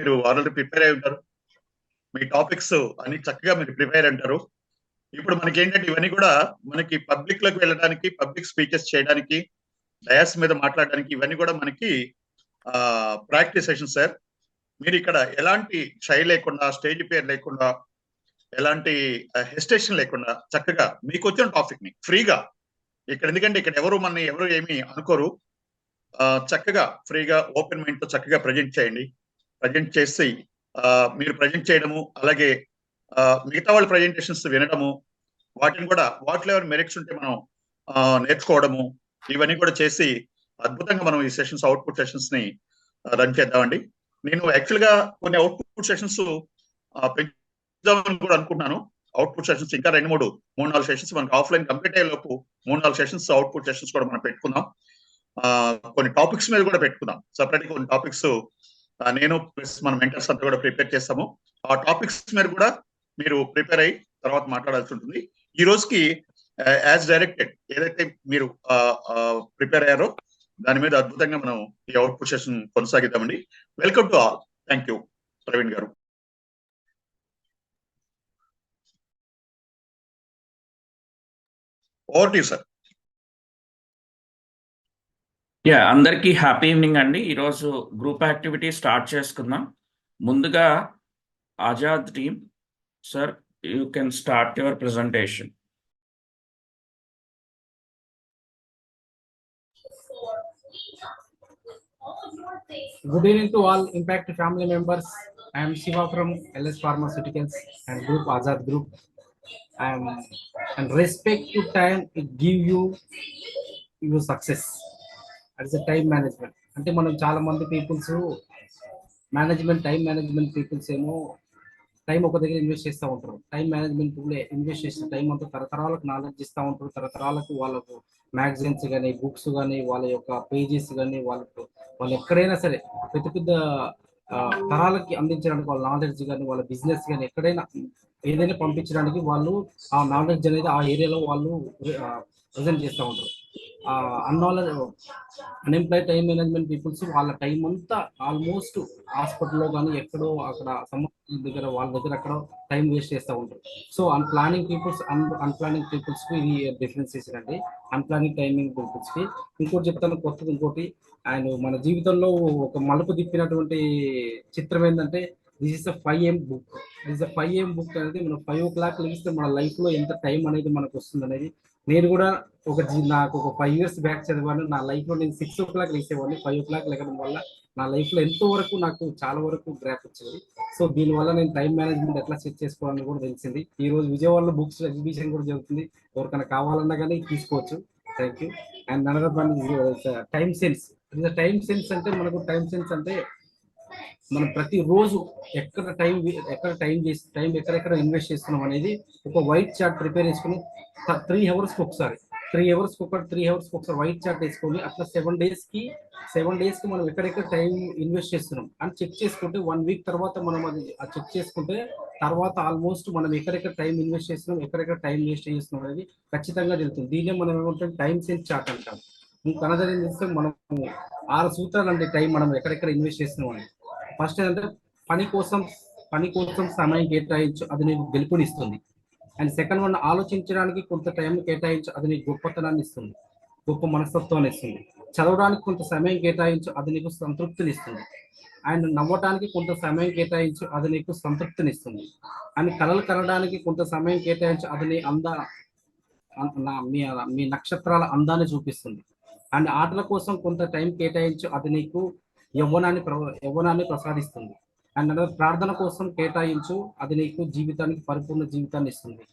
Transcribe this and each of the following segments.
మీరు already prepare అయి ఉంటారు. మీ టాపిక్స్ అన్ని చక్కగా మీరు ప్రిపేర్ అంటారు. ఇప్పుడు మనకి ఏంటంటే ఇవన్నీ కూడా మనకి పబ్లిక్ లోకి వెళ్ళడానికి, పబ్లిక్ స్పీచెస్ చేయడానికి, డయాస్ మీద మాట్లాడడానికి ఇవన్నీ కూడా మనకి ప్రాక్టీస్ సెషన్ సార్. మీరు ఇక్కడ ఎలాంటి షై లేకుండా, స్టేజ్ పేరు లేకుండా, ఎలాంటి హెసిటేషన్ లేకుండా చక్కగా మీకు వచ్చిన టాపిక్ ని ఫ్రీగా ఇక్కడ, ఎందుకంటే ఇక్కడ ఎవరు ఏమి అనుకోరు, చక్కగా ఫ్రీగా ఓపెన్ మైండ్ తో చక్కగా ప్రజెంట్ చేయండి. ప్రజెంట్ చేసి మీరు ప్రజెంట్ చేయడము, అలాగే మిగతా వాళ్ళ ప్రజెంటేషన్స్ వినడము, వాటిని కూడా వాటిలో ఎవరు మెరిట్స్ ఉంటే మనం నేర్చుకోవడము, ఇవన్నీ కూడా చేసి అద్భుతంగా మనం ఈ సెషన్స్, అవుట్పుట్ సెషన్స్ ని రన్ చేద్దామండి. నేను యాక్చువల్ గా కొన్ని అవుట్పుట్ సెషన్స్ పెంచుదామని కూడా అనుకుంటున్నాను. అవుట్పుట్ సెషన్స్ ఇంకా 3-4 సెషన్స్ మనకి ఆఫ్లైన్ కంప్లీట్ అయ్యే లోపు 3-4 సెషన్స్ అవుట్పుట్ సెషన్స్ కూడా మనం పెట్టుకుందాం. కొన్ని టాపిక్స్ మీద కూడా పెట్టుకుందాం. సపరేట్ గా కొన్ని టాపిక్స్ నేను ప్లస్ మన మెంటర్స్ అంతా కూడా ప్రిపేర్ చేస్తాము. ఆ టాపిక్స్ మీద కూడా మీరు ప్రిపేర్ అయ్యి తర్వాత మాట్లాడాల్సి ఉంటుంది. ఈ రోజుకి యాజ్ డైరెక్టెడ్ ఏదైతే మీరు ప్రిపేర్ అయ్యారో దాని మీద అద్భుతంగా మనం ఈ అవుట్పుట్ సెషన్ కొనసాగిద్దామండి. Welcome to all. Thank you Praveen గారు. Over to you sir. అందరికీ హ్యాపీ ఈవినింగ్ అండి. ఈరోజు గ్రూప్ యాక్టివిటీ స్టార్ట్ చేసుకుందాం. ముందుగా Azad team sir, you can start your presentation. Good evening to all Impact family members. I am Shiva from LS Pharmaceuticals and Group Azad Group. And respect to time, it give you success. That's the time management. అంటే మనం చాలా మంది peoples time management peoples ఏమో time ఒక దగ్గర invest చేస్తూ ఉంటారు. Time management invest చేసిన టైం అంతా తరతరాలకు నాలెడ్జ్ ఇస్తూ ఉంటారు. తరతరాలకు వాళ్ళకు మ్యాగజైన్స్ కానీ, బుక్స్ కానీ, వాళ్ళ యొక్క పేజెస్ కానీ, వాళ్ళు ఎక్కడైనా సరే పెద్ద తరాలకి అందించడానికి వాళ్ళ నాలెడ్జ్ కానీ, వాళ్ళ బిజినెస్ కానీ, ఎక్కడైనా ఏదైనా పంపించడానికి వాళ్ళు ఆ నాలెడ్జ్ అనేది ఆ ఏరియాలో వాళ్ళు ప్రజెంట్ చేస్తూ ఉంటారు. అన్ఎంప్లాయిడ్ టైం మేనేజ్మెంట్ పీపుల్స్ వాళ్ళ టైం అంతా ఆల్మోస్ట్ హాస్పిటల్లో కానీ ఎక్కడో అక్కడ సమస్య దగ్గర వాళ్ళ దగ్గర అక్కడ టైం వేస్ట్ చేస్తూ ఉంటారు. సో అన్ప్లానింగ్ పీపుల్స్కి ఇది డిఫరెన్సెస్ అండి. అన్ప్లానింగ్ టైమింగ్ పీపుల్స్కి ఇంకోటి చెప్తాను, కొత్తది ఇంకోటి. అండ్ మన జీవితంలో ఒక మలుపు తిప్పినటువంటి చిత్రం ఏంటంటే this is a 5 AM book. This 5 AM book అనేది మనం 5 o'clock లెగిస్తే మన లైఫ్లో ఎంత టైం అనేది మనకు వస్తుంది అనేది, నేను కూడా నాకు ఒక 5 years బ్యాక్ చదివాను. నా లైఫ్లో నేను 6 o'clock లేసేవాడిని. 5 o'clock లేకడం వల్ల నా లైఫ్లో ఎంతో వరకు నాకు చాలా వరకు గ్రాప్ వచ్చింది. సో దీనివల్ల నేను టైం మేనేజ్మెంట్ ఎట్లా సెట్ చేసుకోవాలని కూడా తెలిసింది. ఈ రోజు విజయవాడలో బుక్స్ ఎగ్జిబిషన్ కూడా జరుగుతుంది. ఎవరికైనా కావాలన్నా కానీ తీసుకోవచ్చు. Thank you. And another one time sense. Time sense అంటే మనకు టైం సెన్స్ అంటే మనం ప్రతిరోజు ఎక్కడెక్కడ ఇన్వెస్ట్ చేస్తున్నాం అనేది ఒక వైట్ చార్ట్ ప్రిపేర్ చేసుకుని 3 hours ఒకసారి 3 hours ఒకసారి వైట్ చార్ట్ వేసుకొని అట్లా 7 days కి మనం ఎక్కడెక్కడ టైం ఇన్వెస్ట్ చేస్తున్నాం అని చెక్ చేసుకుంటే 1 week తర్వాత మనం అది చెక్ చేసుకుంటే తర్వాత ఆల్మోస్ట్ మనం ఎక్కడెక్కడ టైం ఇన్వెస్ట్ చేస్తున్నాం, ఎక్కడెక్కడ టైం వేస్ట్ చేస్తున్నాం అనేది ఖచ్చితంగా తెలుస్తుంది. దీన్నే మనం ఏమంటాం టైం సెన్స్ చార్ట్ అంటాం. ఇంకనదర్ ఏం చేస్తే మనం 6 సూత్రాలు అంటే టైం మనం ఎక్కడెక్కడ ఇన్వెస్ట్ చేస్తున్నాం అని. ఫస్ట్ ఏంటంటే పని కోసం సమయం కేటాయించు, అది నీకు గెలుపునిస్తుంది. అండ్ సెకండ్ వన్, ఆలోచించడానికి కొంత టైం కేటాయించు, అది నీకు గొప్పతనాన్ని ఇస్తుంది, గొప్ప మనస్తత్వాన్ని ఇస్తుంది. చదవడానికి కొంత సమయం కేటాయించు, అది నీకు సంతృప్తిని ఇస్తుంది. అండ్ నవ్వడానికి కొంత సమయం కేటాయించు, అది నీకు సంతృప్తిని ఇస్తుంది. అండ్ కలలు కనడానికి కొంత సమయం కేటాయించు, అది నీ మీ నక్షత్రాల అందాన్ని చూపిస్తుంది. అండ్ ఆటల కోసం కొంత టైం కేటాయించు, అది నీకు యవ్వనాన్ని ప్రసాదిస్తుంది. అండ్ ప్రార్థన కోసం కేటాయించు, అది నీకు జీవితానికి పరిపూర్ణ జీవితాన్ని ఇస్తుంది.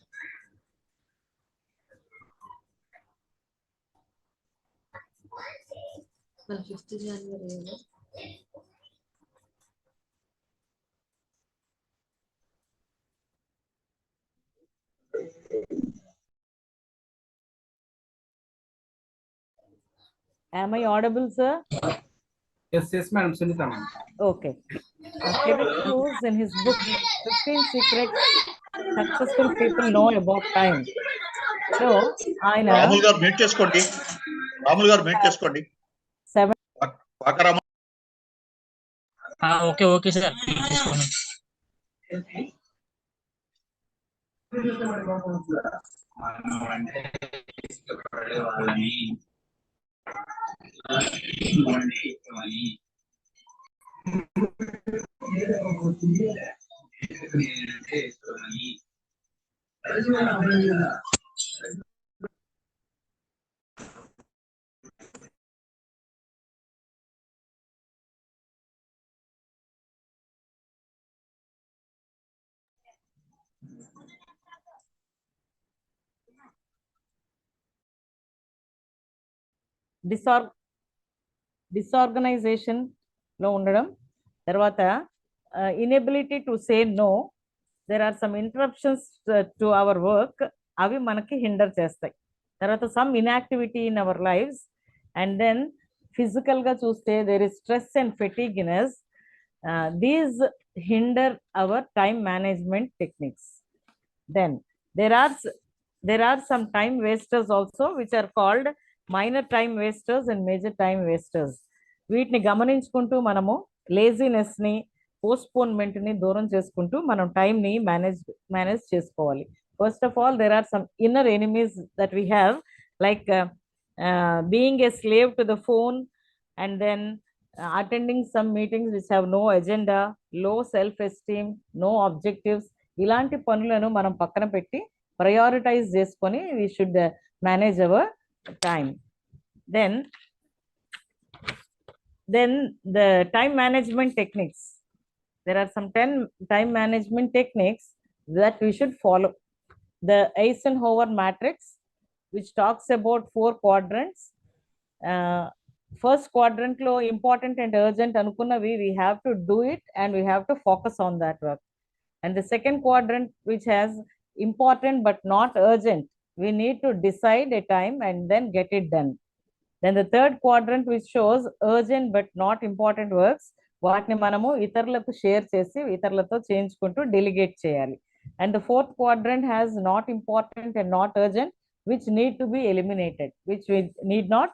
Am I audible, sir? Yes, madam. Sunita, ma'am. Okay. Kevin Kruse, in his book 15 Secrets Successful People Know About Time. So, Ramulu గారు మీట్ చేసుకోండి. 7 ఓకే ఓకే సార్ తీసుకోండి. డిసార్గనైజేషన్ లో ఉండడం, తర్వాత inability to say no, there are some interruptions to our work, అవి మనకి hinder చేస్తాయి. తర్వాత some inactivity in our lives, and then physical గా చూస్తే there is stress and fatigueness. These hinder our time management techniques. Then there are some time wasters also, which are called minor time wasters and major time wasters. వీటిని గమనించుకుంటూ మనము laziness ని, postponement ని దూరం చేసుకుంటూ మనం టైం ని manage చేసుకోవాలి. First of all, there are some inner enemies that we have, like being a slave to the phone, and then attending some meetings which have no agenda, low self-esteem, no objectives. ఇలాంటి పనులను మనం పక్కన పెట్టి prioritise చేసుకొని we should manage our time. Then the time management techniques. There are some 10 time management techniques that we should follow. The Eisenhower matrix, which talks about 4 quadrants. First quadrant lo important and urgent anukunnvi, we have to do it and we have to focus on that work. And the second quadrant, which has important but not urgent, we need to decide a time and then get it done. Then the third quadrant, which shows urgent but not important works, వాటిని మనము ఇతరులకు share చేసి ఇతరులతో చేయించుకుంటూ delegate చేయాలి. And the fourth quadrant has not important and not urgent, which need to be eliminated, which we need not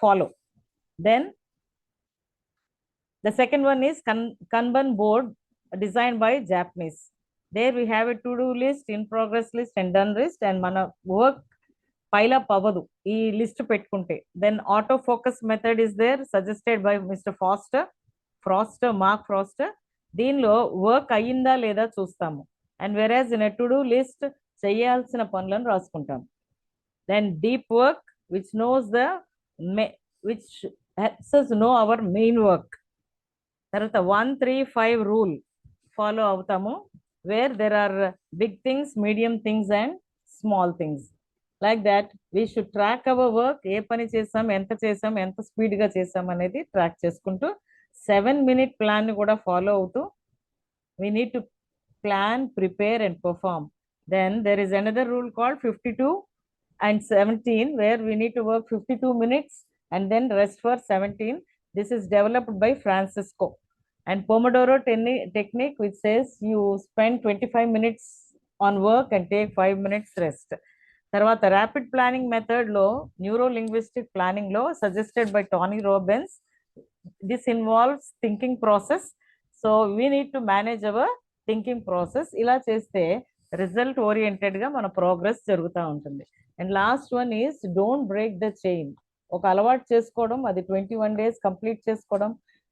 follow. Then the second one is Kanban board, designed by Japanese. There we have a to-do list, in progress list and done list, and mana work pile up avadu ee list pettukunte. Then auto focus method is there, suggested by Mr. Mark Foster. దీనిలో work అయ్యిందా లేదా చూస్తాము, and whereas in a to-do list చేయాల్సిన పనులను రాసుకుంటాం. Then deep work, which helps us know our main work. తర్వాత 1-3-5 rule follow అవుతాము, where there are big things, medium things and small things. Like that we should track our work. ఏ పని చేసాం, ఎంత స్పీడ్గా చేసాం అనేది ట్రాక్ చేసుకుంటూ 7-minute ప్లాన్ కూడా ఫాలో అవుతూ we need to plan, prepare and perform. Then there is another rule called 52-17, where we need to work 52 minutes and then rest for 17. This is developed by Francisco. And Pomodoro technique, which says you spend 25 minutes on work and take 5 minutes rest. Tarvata rapid planning method lo, neuro linguistic planning lo, suggested by Tony Robbins. This involves thinking process, so we need to manage our thinking process. Ila cheste result oriented ga mana progress jaruguta untundi. And last one is don't break the chain. ఒక అలవాటు చేసుకోవడం, అది 21 days complete చేసుకోవడం,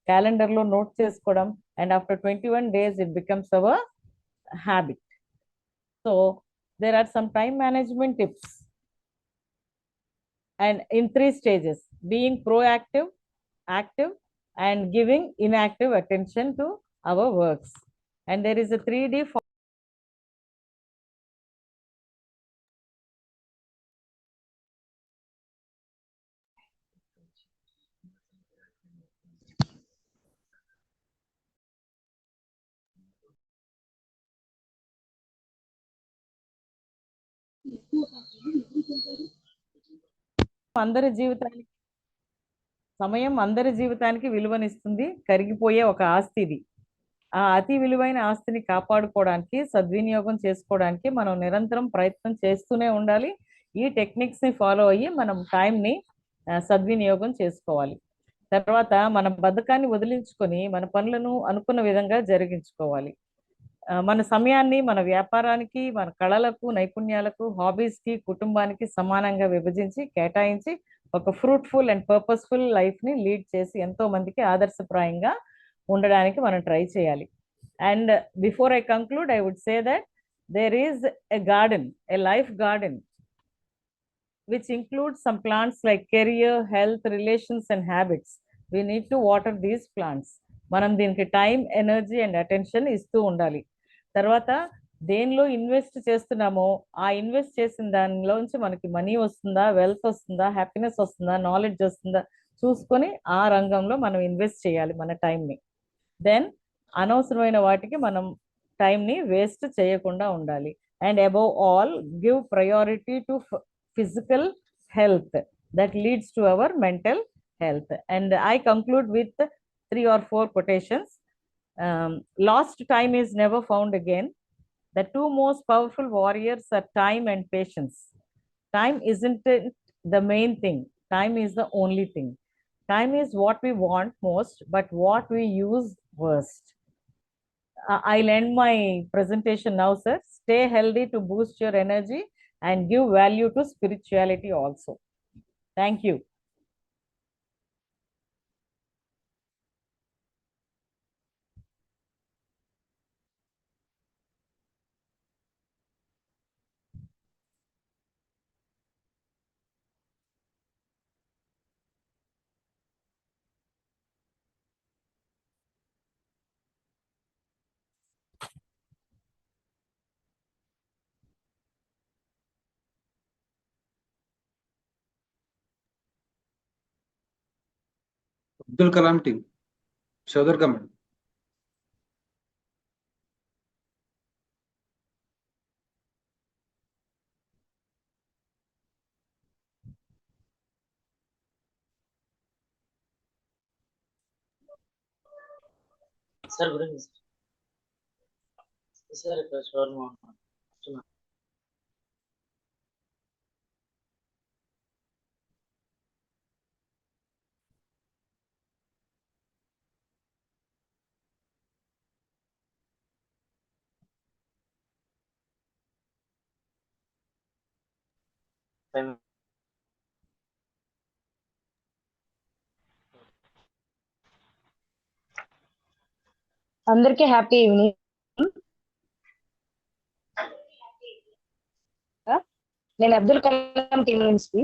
calendar లో note చేసుకోవడం, and after 21 days it becomes our habit. So there are some time management tips and in 3 stages: being proactive, active and giving inactive attention to our works. And there is a 3D సమయం అందరి జీవితానికి విలువనిస్తుంది, కరిగిపోయే ఒక ఆస్తి ఇది. ఆ అతి విలువైన ఆస్తిని కాపాడుకోవడానికి, సద్వినియోగం చేసుకోవడానికి మనం నిరంతరం ప్రయత్నం చేస్తూనే ఉండాలి. ఈ టెక్నిక్స్ ని ఫాలో అయ్యి మనం టైంని సద్వినియోగం చేసుకోవాలి. తర్వాత మన బద్ధకాన్ని వదిలించుకొని మన పనులను అనుకున్న విధంగా జరిగించుకోవాలి. మన సమయాన్ని మన వ్యాపారానికి, మన కళలకు, నైపుణ్యాలకు, హాబీస్కి, కుటుంబానికి సమానంగా విభజించి కేటాయించి ఒక ఫ్రూట్ఫుల్ అండ్ పర్పస్ఫుల్ లైఫ్ని లీడ్ చేసి ఎంతో మందికి ఆదర్శప్రాయంగా ఉండడానికి మనం ట్రై చేయాలి. And before I conclude, I would say that there is a garden, a life garden, which includes some plants like career, health, relations and habits. We need to water these plants. మనం దీనికి time, energy and attention ఇస్తూ ఉండాలి. తర్వాత దేనిలో invest చేస్తున్నామో ఆ invest చేసిన దానిలోంచి మనకి మనీ వస్తుందా, వెల్త్ వస్తుందా, హ్యాపీనెస్ వస్తుందా, నాలెడ్జ్ వస్తుందా చూసుకొని ఆ రంగంలో మనం ఇన్వెస్ట్ చేయాలి మన టైంని. దెన్ అనవసరమైన వాటికి మనం టైంని వేస్ట్ చేయకుండా ఉండాలి. And above all, give priority to physical health that leads to our mental health. And I conclude with 3 or 4 quotations. Lost time is never found again. The 2 most powerful warriors are time and patience. Time isn't the main thing. Time is the only thing. Time is what we want most, but what we use worst. I'll end my presentation now, sir. Stay healthy to boost your energy and give value to spirituality also. Thank you. Abdul Kalam team, Shodhar Kamal. Sir, good evening. Sir, shawarma. అందరికీ happy evening. నేను Abdul Kalam team నుంచి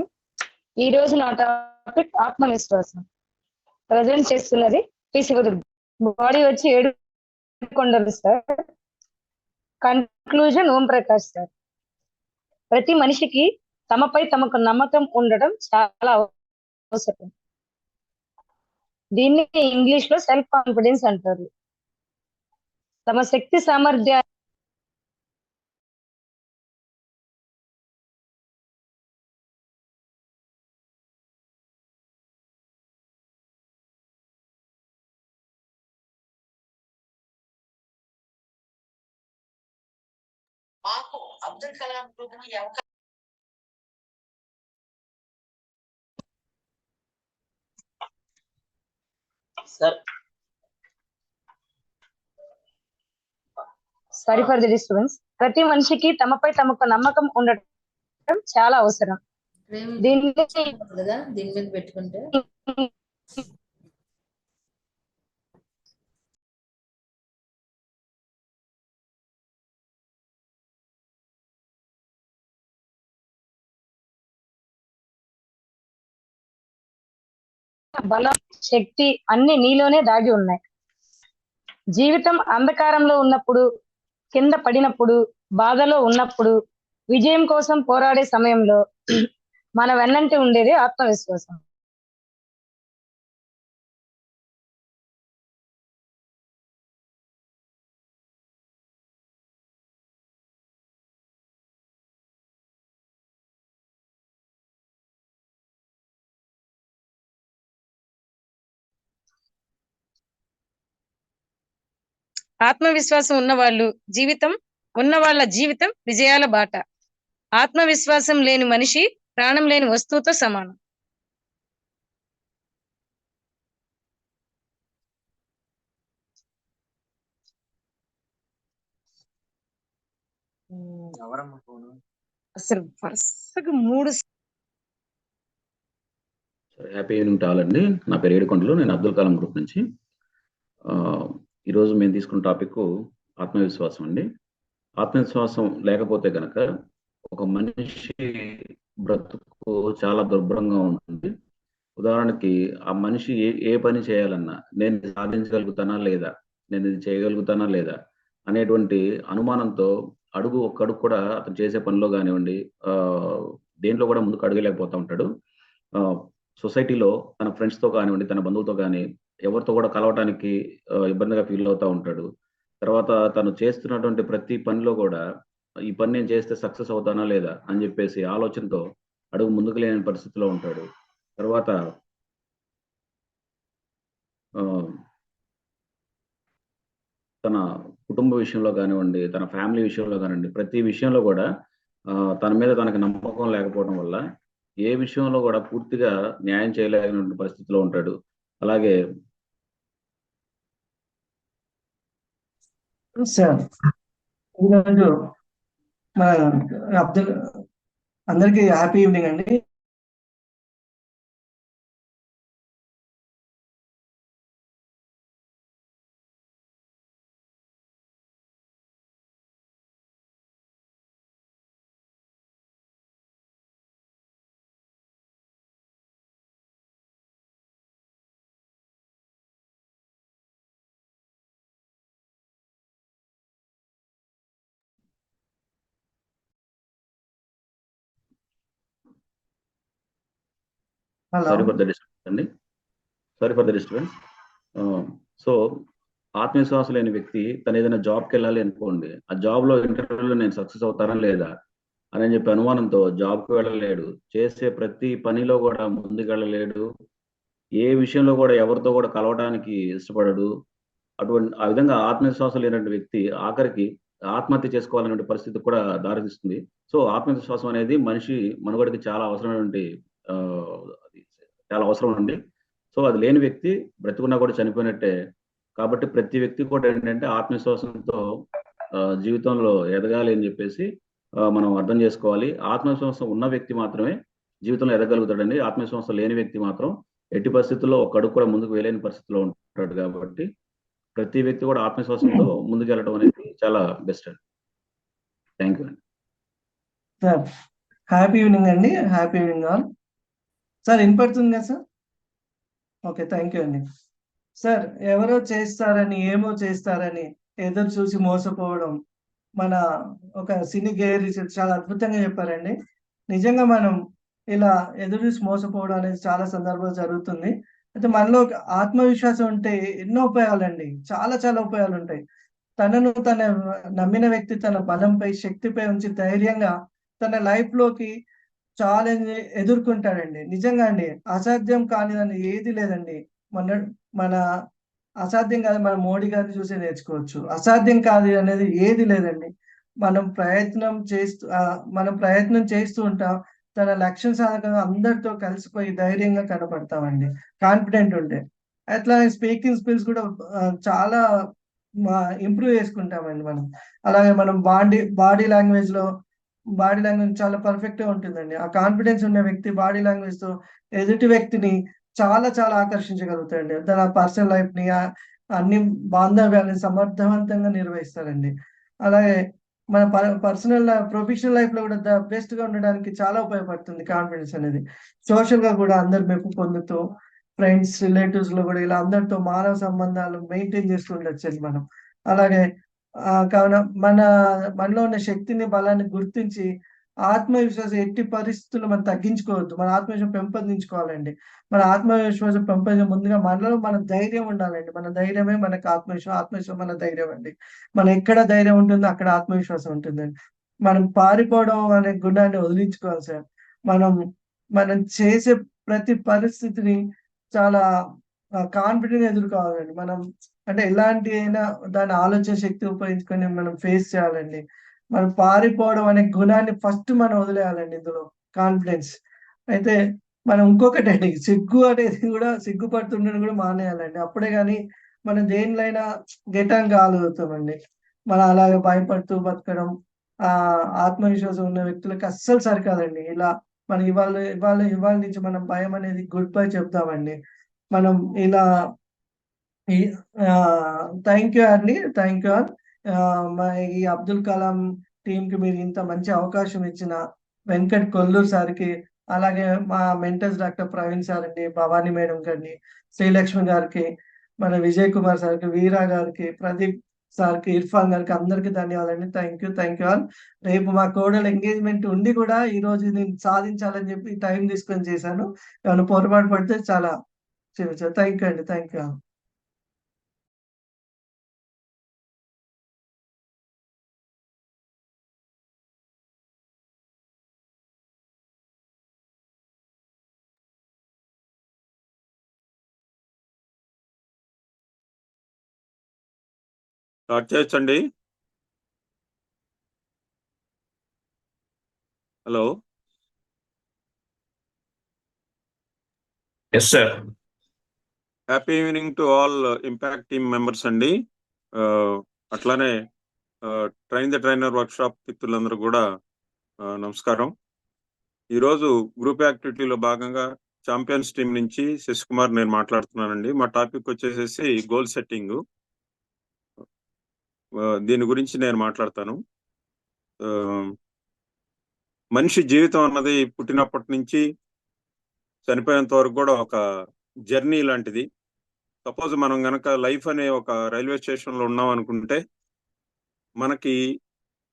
ఈ రోజు నా topic ఆత్మవిశ్వాసం. Present చేస్తున్నది P Shiva Durga. Body వచ్చి 7 కొండలు sir. Conclusion Om Prakash sir. ప్రతి మనిషికి తమపై తమకు నమ్మకం ఉండడం చాలా అవసరం. దీన్ని ఇంగ్లీష్ లో సెల్ఫ్ కాన్ఫిడెన్స్ అంటారు. తమ శక్తి సామర్థ్యాలు Abdul Kalam Sir, sorry for the disturbance. ప్రతి మనిషికి తమపై తమకు నమ్మకం ఉండటం చాలా అవసరం. దీన్ని కదా దీని మీద పెట్టుకుంటే బలం, శక్తి అన్ని నీలోనే దాగి ఉన్నాయి. జీవితం అంధకారంలో ఉన్నప్పుడు, కింద పడినప్పుడు, బాధలో ఉన్నప్పుడు, విజయం కోసం పోరాడే సమయంలో మన వెన్నంటి ఉండేది ఆత్మవిశ్వాసం. ఆత్మవిశ్వాసం ఉన్న వాళ్ళ జీవితం విజయాల బాట. ఆత్మవిశ్వాసం లేని మనిషి ప్రాణం లేని వస్తువుతో సమానం. అసలు వరుసగా 3 హ్యాపీ ఈవినింగ్ టు ఆల్ అండి. నా పేరు ఏడుకొండలు. నేను అబ్దుల్ కలాం గ్రూప్ నుంచి. ఈరోజు మేము తీసుకున్న టాపిక్ ఆత్మవిశ్వాసం అండి. ఆత్మవిశ్వాసం లేకపోతే కనుక ఒక మనిషి బ్రతుకు చాలా దుర్భరంగా ఉంటుంది. ఉదాహరణకి ఆ మనిషి ఏ పని చేయాలన్నా నేను ఇది సాధించగలుగుతానా లేదా, నేను ఇది చేయగలుగుతానా లేదా అనేటువంటి అనుమానంతో ఒక్క అడుగు కూడా అతను చేసే పనిలో కానివ్వండి, దేంట్లో కూడా ముందుకు అడగలేకపోతూ ఉంటాడు. సొసైటీలో తన ఫ్రెండ్స్తో కానివ్వండి, తన బంధువులతో కానీ ఎవరితో కూడా కలవటానికి ఇబ్బందిగా ఫీల్ అవుతూ ఉంటాడు. తర్వాత తను చేస్తున్నటువంటి ప్రతి పనిలో కూడా ఈ పని నేను చేస్తే సక్సెస్ అవుతానా లేదా అని చెప్పేసి ఆలోచనతో అడుగు ముందుకు లేని పరిస్థితిలో ఉంటాడు. తర్వాత తన కుటుంబ విషయంలో కానివ్వండి, తన ఫ్యామిలీ విషయంలో కానివ్వండి, ప్రతి విషయంలో కూడా తన మీద తనకు నమ్మకం లేకపోవడం వల్ల ఏ విషయంలో కూడా పూర్తిగా న్యాయం చేయలేని పరిస్థితిలో ఉంటాడు. అలాగే సార్ ఈరోజు మన అబ్దుల్ అందరికీ హ్యాపీ ఈవినింగ్ అండి. సారీ ఫర్ ద డిస్టర్బెన్స్ అండి. Sorry for the disturbance. So ఆత్మవిశ్వాసం లేని వ్యక్తి తను ఏదైనా జాబ్కి వెళ్ళాలి అనుకోండి, ఆ జాబ్లో ఇంటర్వ్యూలో నేను సక్సెస్ అవుతానా లేదా అని చెప్పి అనుమానంతో జాబ్కి వెళ్ళలేడు. చేసే ప్రతి పనిలో కూడా ముందుకెళ్ళలేడు. ఏ విషయంలో కూడా ఎవరితో కూడా కలవడానికి ఇష్టపడడు. ఆ విధంగా ఆత్మవిశ్వాసం లేనటువంటి వ్యక్తి ఆఖరికి ఆత్మహత్య చేసుకోవాలనే పరిస్థితి కూడా దారితీస్తుంది. సో ఆత్మవిశ్వాసం అనేది మనిషి మనుగడకి చాలా అవసరమైనటువంటి చాలా అవసరం అండి. సో అది లేని వ్యక్తి బ్రతుకున్నా కూడా చనిపోయినట్టే. కాబట్టి ప్రతి వ్యక్తి కూడా ఏంటంటే ఆత్మవిశ్వాసంతో జీవితంలో ఎదగాలి అని చెప్పేసి మనం అర్థం చేసుకోవాలి. ఆత్మవిశ్వాసం ఉన్న వ్యక్తి మాత్రమే జీవితంలో ఎదగలుగుతాడండి. ఆత్మవిశ్వాసం లేని వ్యక్తి మాత్రం ఎట్టి పరిస్థితుల్లో ఒక అడుగు కూడా ముందుకు వెళ్ళలేని పరిస్థితిలో ఉంటాడు. కాబట్టి ప్రతి వ్యక్తి కూడా ఆత్మవిశ్వాసంతో ముందుకు వెళ్ళడం అనేది చాలా బెస్ట్ అండి. థ్యాంక్ యూ అండి. సార్ హ్యాపీ ఈవినింగ్ అండి. Happy evening all. సార్ వినపడుతుంది కదా సార్? ఓకే, థ్యాంక్ యూ అండి. సార్ ఎవరో చేస్తారని ఏమో చేస్తారని ఎదురు చూసి మోసపోవడం మన ఒక సినీ గేర్ చాలా అద్భుతంగా చెప్పారండి. నిజంగా మనం ఇలా ఎదురు చూసి మోసపోవడం అనేది చాలా సందర్భాలు జరుగుతుంది. అయితే మనలో ఆత్మవిశ్వాసం ఉంటే ఎన్నో ఉపయోగాలండి, చాలా చాలా ఉపయోగాలు ఉంటాయి. తనను తన నమ్మిన వ్యక్తి తన బలంపై శక్తిపై ఉంచి ధైర్యంగా తన లైఫ్ లోకి ఛాలెంజ్ ఎదుర్కొంటాడండి. నిజంగా అండి, అసాధ్యం కానిదని ఏది లేదండి. మన అసాధ్యం కాదు, మన మోడీ గారిని చూసి నేర్చుకోవచ్చు. అసాధ్యం కాదు అనేది ఏది లేదండి. మనం ప్రయత్నం చేస్తూ ఉంటాం. తన లక్ష్యం సాధకంగా అందరితో కలిసిపోయి ధైర్యంగా కనపడతామండి, కాన్ఫిడెంట్ ఉంటే. అట్లానే స్పీకింగ్ స్కిల్స్ కూడా చాలా ఇంప్రూవ్ చేసుకుంటామండి మనం. అలాగే మనం బాడీ లాంగ్వేజ్ చాలా పర్ఫెక్ట్ గా ఉంటుందండి. ఆ కాన్ఫిడెన్స్ ఉన్న వ్యక్తి బాడీ లాంగ్వేజ్ తో ఎదుటి వ్యక్తిని చాలా చాలా ఆకర్షించగలుగుతాడండి. తన పర్సనల్ లైఫ్ ని అన్ని బాంధవ్యాలని సమర్థవంతంగా నిర్వహిస్తారండి. అలాగే మన ప్రొఫెషనల్ లైఫ్ లో కూడా బెస్ట్ గా ఉండడానికి చాలా ఉపయోగపడుతుంది కాన్ఫిడెన్స్ అనేది. సోషల్ గా కూడా అందరు మెప్పు పొందుతూ ఫ్రెండ్స్ రిలేటివ్స్ లో కూడా ఇలా అందరితో మానవ సంబంధాలు మెయింటైన్ చేస్తూ ఉండొచ్చండి మనం. అలాగే కావున మనలో ఉన్న శక్తిని బలాన్ని గుర్తించి ఆత్మవిశ్వాసం ఎట్టి పరిస్థితుల్లో మనం తగ్గించుకోవద్దు. మన ఆత్మవిశ్వాసం పెంపొందించుకోవాలండి. మన ఆత్మవిశ్వాసం ముందుగా మనలో మన ధైర్యం ఉండాలండి. మన ధైర్యమే మనకు ఆత్మవిశ్వాసం మన ధైర్యం అండి. మనం ఎక్కడ ధైర్యం ఉంటుందో అక్కడ ఆత్మవిశ్వాసం ఉంటుందండి. మనం పారిపోవడం అనే గుణాన్ని వదిలించుకోవాలి సార్. మనం చేసే ప్రతి పరిస్థితిని చాలా కాన్ఫిడెంట్ ఎదుర్కోవాలండి. మనం అంటే ఎలాంటి అయినా దాని ఆలోచన శక్తి ఉపయోగించుకొని మనం ఫేస్ చేయాలండి. మనం పారిపోవడం అనే గుణాన్ని ఫస్ట్ మనం వదిలేయాలండి. ఇందులో కాన్ఫిడెన్స్ అయితే మనం ఇంకొకటి అండి, సిగ్గు అనేది కూడా సిగ్గుపడుతుండడం కూడా మానేయాలండి. అప్పుడే కానీ మనం దేనిలైనా గెటాన్ కాగలుగుతామండి. మనం అలాగే భయపడుతూ బతకడం ఆత్మవిశ్వాసం ఉన్న వ్యక్తులకి అస్సలు సరికాదండి. ఇలా మనం ఇవాళ నుంచి మనం భయం అనేది గుడ్ బై చెప్దామండి. మనం ఇలా థ్యాంక్ యూ అండి. Thank you all. మా ఈ అబ్దుల్ కలాం టీంకి మీరు ఇంత మంచి అవకాశం ఇచ్చిన వెంకట్ కొల్లూరు సార్కి, అలాగే మా మెంటర్స్ డాక్టర్ ప్రవీణ్ సార్ అండి, భవానీ మేడం గారిని, శ్రీలక్ష్మి గారికి, మన విజయ్ కుమార్ సార్కి, వీరా గారికి, ప్రదీప్ సార్కి, ఇర్ఫాన్ గారికి అందరికీ ధన్యవాదాలండి. Thank you all. రేపు మా కోడల్ ఎంగేజ్మెంట్ ఉండి కూడా ఈ రోజు నేను సాధించాలని చెప్పి టైం తీసుకొని చేశాను. ఏమైనా పొరపాటు పడితే చాలా క్షమించాలి. థ్యాంక్ యూ అండి. Thank you all. స్టార్ట్ చేయొచ్చండి. Hello. Yes sir. Happy evening to all impact team members అండి. అట్లానే ట్రైన్ ద ట్రైనర్ వర్క్షాప్ మిత్రులందరూ కూడా నమస్కారం. ఈరోజు గ్రూప్ యాక్టివిటీలో భాగంగా ఛాంపియన్స్ టీం నుంచి శశికుమార్ నేను మాట్లాడుతున్నానండి. మా టాపిక్ వచ్చేసేసి గోల్ సెట్టింగ్. దీని గురించి నేను మాట్లాడతాను. మనిషి జీవితం అన్నది పుట్టినప్పటి నుంచి చనిపోయేంత వరకు కూడా ఒక జర్నీ లాంటిది. సపోజ్ మనం గనక లైఫ్ అనే ఒక రైల్వే స్టేషన్లో ఉన్నాం అనుకుంటే, మనకి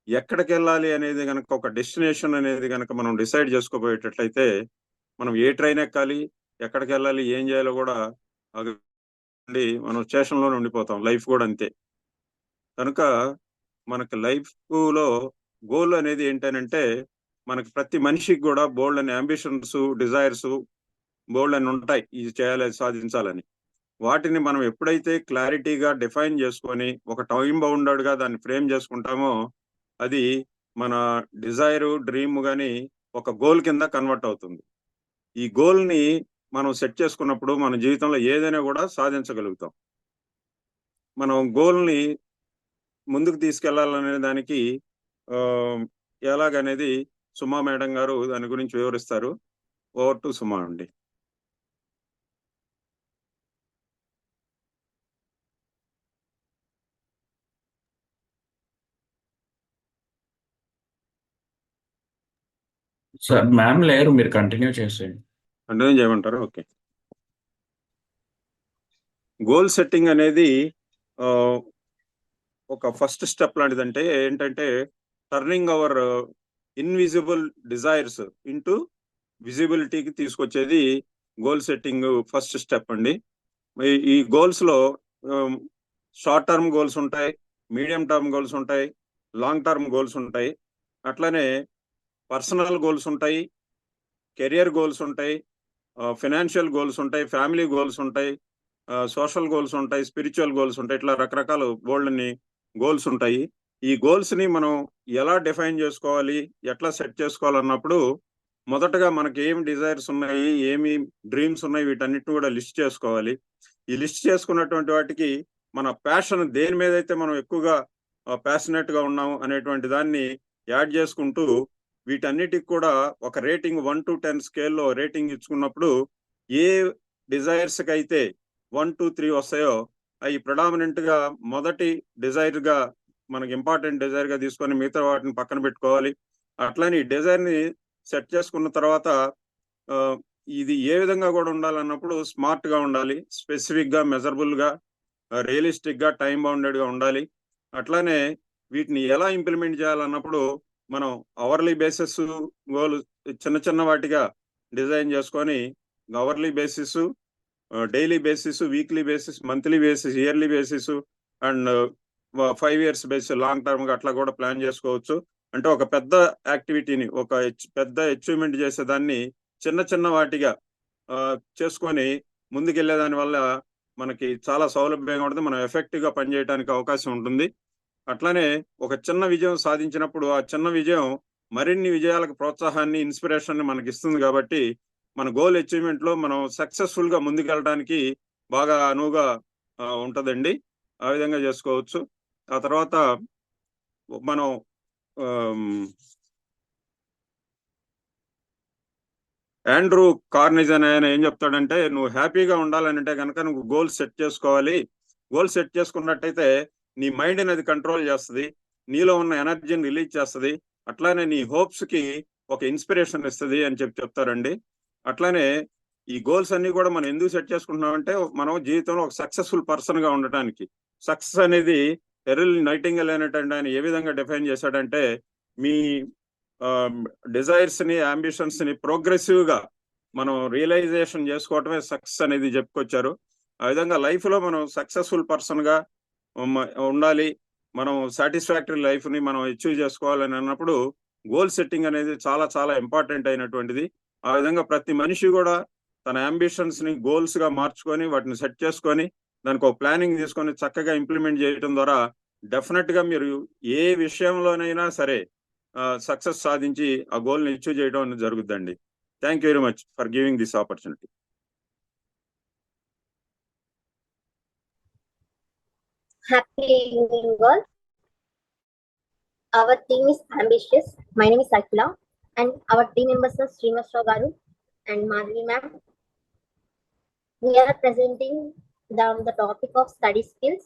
ఎక్కడికి వెళ్ళాలి అనేది గనక ఒక డెస్టినేషన్ అనేది గనక మనం డిసైడ్ చేసుకోబోయేటట్లయితే, మనం ఏ ట్రైన్ ఎక్కాలి, ఎక్కడికి వెళ్ళాలి, ఏం చేయాలో కూడా మనం స్టేషన్లోనే ఉండిపోతాం. లైఫ్ కూడా అంతే. కనుక మనకి లైఫ్లో గోల్ అనేది ఏంటనంటే, మనకి ప్రతి మనిషికి కూడా బోల్డ్ అని అంబిషన్స్, డిజైర్స్ బోల్డ్ అని ఉంటాయి. ఇది చేయాలి, సాధించాలని. వాటిని మనం ఎప్పుడైతే క్లారిటీగా డిఫైన్ చేసుకొని ఒక టైం బౌండెడ్గా దాన్ని ఫ్రేమ్ చేసుకుంటామో, అది మన డిజైర్, డ్రీమ్ కానీ ఒక గోల్ కింద కన్వర్ట్ అవుతుంది. ఈ గోల్ని మనం సెట్ చేసుకున్నప్పుడు మన జీవితంలో ఏదైనా కూడా సాధించగలుగుతాం. మనం గోల్ని ముందుకు తీసుకెళ్లాలనే దానికి ఎలాగనేది సుమా మేడం గారు దాని గురించి వివరిస్తారు. ఓవర్ టు సుమా అండి. సార్ మ్యామ్ లేరు, మీరు కంటిన్యూ చేసేయండి. కంటిన్యూ చేయమంటారు? ఓకే. గోల్ సెట్టింగ్ అనేది ఒక ఫస్ట్ స్టెప్ లాంటిది. అంటే ఏంటంటే, turning our invisible desires into విజిబిలిటీకి తీసుకొచ్చేది గోల్ సెట్టింగ్ ఫస్ట్ స్టెప్ అండి. ఈ గోల్స్లో షార్ట్ టర్మ్ గోల్స్ ఉంటాయి, మీడియం టర్మ్ గోల్స్ ఉంటాయి, లాంగ్ టర్మ్ గోల్స్ ఉంటాయి. అట్లనే పర్సనల్ గోల్స్ ఉంటాయి, కెరియర్ గోల్స్ ఉంటాయి, ఫినాన్షియల్ గోల్స్ ఉంటాయి, ఫ్యామిలీ గోల్స్ ఉంటాయి, సోషల్ గోల్స్ ఉంటాయి, స్పిరిచువల్ గోల్స్ ఉంటాయి. ఇట్లా రకరకాల బోల్డ్ని గోల్స్ ఉంటాయి. ఈ గోల్స్ని మనం ఎలా డిఫైన్ చేసుకోవాలి, ఎట్లా సెట్ చేసుకోవాలన్నప్పుడు, మొదటగా మనకి ఏమి డిజైర్స్ ఉన్నాయి, ఏమి డ్రీమ్స్ ఉన్నాయి, వీటన్నిటిని కూడా లిస్ట్ చేసుకోవాలి. ఈ లిస్ట్ చేసుకున్నటువంటి వాటికి మన ప్యాషన్, దేని మీద అయితే మనం ఎక్కువగా ప్యాషనేట్గా ఉన్నాము అనేటువంటి దాన్ని యాడ్ చేసుకుంటూ, వీటన్నిటికి కూడా ఒక రేటింగ్ 1 to 10 స్కేల్లో రేటింగ్ ఇచ్చుకున్నప్పుడు, ఏ డిజైర్స్కి అయితే 1, 2, 3 వస్తాయో అవి ప్రెడామినెంట్గా మొదటి డిజైర్గా, మనకి ఇంపార్టెంట్ డిజైర్గా తీసుకొని మిగతా వాటిని పక్కన పెట్టుకోవాలి. అట్లని డిజైర్ని సెట్ చేసుకున్న తర్వాత ఇది ఏ విధంగా కూడా ఉండాలన్నప్పుడు స్మార్ట్గా ఉండాలి, స్పెసిఫిక్గా, మెజరబుల్గా, రియలిస్టిక్గా, టైం బౌండెడ్గా ఉండాలి. అట్లానే వీటిని ఎలా ఇంప్లిమెంట్ చేయాలన్నప్పుడు మనం అవర్లీ బేసిస్ గోల్ చిన్న చిన్న వాటిగా డిజైన్ చేసుకొని, hourly basis, daily basis, weekly basis, monthly basis, yearly basis and 5 years basis, long టర్మ్గా అట్లా కూడా ప్లాన్ చేసుకోవచ్చు. అంటే ఒక పెద్ద యాక్టివిటీని, ఒక పెద్ద అచీవ్మెంట్ చేసేదాన్ని చిన్న చిన్న వాటిగా చేసుకొని ముందుకెళ్లే దాని వల్ల మనకి చాలా సౌలభ్యంగా ఉంటుంది, మనం ఎఫెక్టివ్గా పనిచేయడానికి అవకాశం ఉంటుంది. అట్లానే ఒక చిన్న విజయం సాధించినప్పుడు ఆ చిన్న విజయం మరిన్ని విజయాలకు ప్రోత్సాహాన్ని, ఇన్స్పిరేషన్ని మనకి ఇస్తుంది. కాబట్టి మన గోల్ అచీవ్మెంట్లో మనం సక్సెస్ఫుల్గా ముందుకెళ్ళడానికి బాగా అనువుగా ఉంటుందండి. ఆ విధంగా చేసుకోవచ్చు. ఆ తర్వాత మనం ఆండ్రూ కార్నిజ్ అనే ఆయన ఏం చెప్తాడంటే, నువ్వు హ్యాపీగా ఉండాలంటే కనుక నువ్వు గోల్స్ సెట్ చేసుకోవాలి. గోల్స్ సెట్ చేసుకున్నట్టయితే నీ మైండ్ అనేది కంట్రోల్ చేస్తుంది, నీలో ఉన్న ఎనర్జీని రిలీజ్ చేస్తుంది, అట్లానే నీ హోప్స్ కి ఒక ఇన్స్పిరేషన్ ఇస్తుంది అని చెప్తారండి. అట్లానే ఈ గోల్స్ అన్ని కూడా మనం ఎందుకు సెట్ చేసుకుంటున్నాం అంటే, మనం జీవితంలో ఒక సక్సెస్ఫుల్ పర్సన్ గా ఉండటానికి. సక్సెస్ అనేది ఎర్రిల్ నైటింగేల్ అనేటువంటి ఆయన ఏ విధంగా డిఫైన్ చేశాడంటే, మీ డిజైర్స్ ని, అంబిషన్స్ ని ప్రోగ్రెసివ్ గా మనం రియలైజేషన్ చేసుకోవటమే సక్సెస్ అనేది చెప్పుకొచ్చారు. ఆ విధంగా లైఫ్ లో మనం సక్సెస్ఫుల్ పర్సన్ గా ఉండాలి, మనం సాటిస్ఫాక్టరీ లైఫ్ ని మనం అచీవ్ చేసుకోవాలని అన్నప్పుడు గోల్ సెట్టింగ్ అనేది చాలా చాలా ఇంపార్టెంట్ అయినటువంటిది. ఆ విధంగా ప్రతి మనిషి కూడా తన అంబిషన్స్ ని గోల్స్ గా మార్చుకొని వాటిని సెట్ చేసుకొని దానికి ఒక ప్లానింగ్ తీసుకొని చక్కగా ఇంప్లిమెంట్ చేయడం ద్వారా డెఫినెట్ గా మీరు ఏ విషయంలోనైనా సరే సక్సెస్ సాధించి ఆ గోల్ ని అచీవ్ చేయడం అనేది జరుగుతుందండి. Thank you very much for giving this opportunity. Happy evening all. Our team is ambitious. My name is Akila and our team members are Srinivas Garu and Madhavi ma'am. We are presenting down the topic of study skills.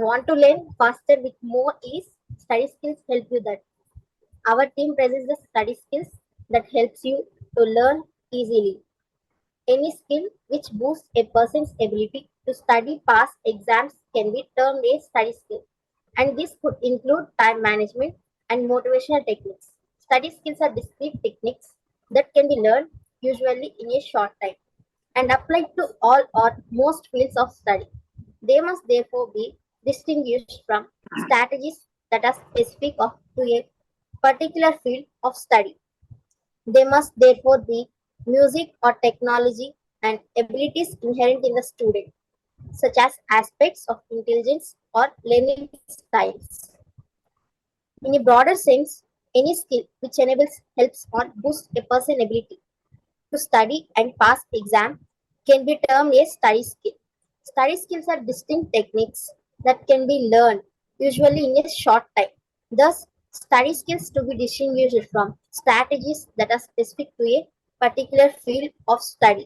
Want to learn faster with more ease? Study skills help you that. Our team presents the study skills that helps you to learn easily. Any skill which boosts a person's ability to study past exams can be termed a study skill, and this could include time management and motivational techniques. Study skills are discrete techniques that can be learned usually in a short time and applied to all or most fields of study. They must therefore be distinguished from strategies that are specific to a particular field of study. They must therefore be music or technology and abilities inherent in the student, such as aspects of intelligence or learning styles. In a broader sense, any skill which helps or boosts a person's ability to study and pass exam can be termed a study skill. Study skills are distinct techniques that can be learned usually in a short time. Thus, study skills to be distinguished from strategies that are specific to a particular field of study.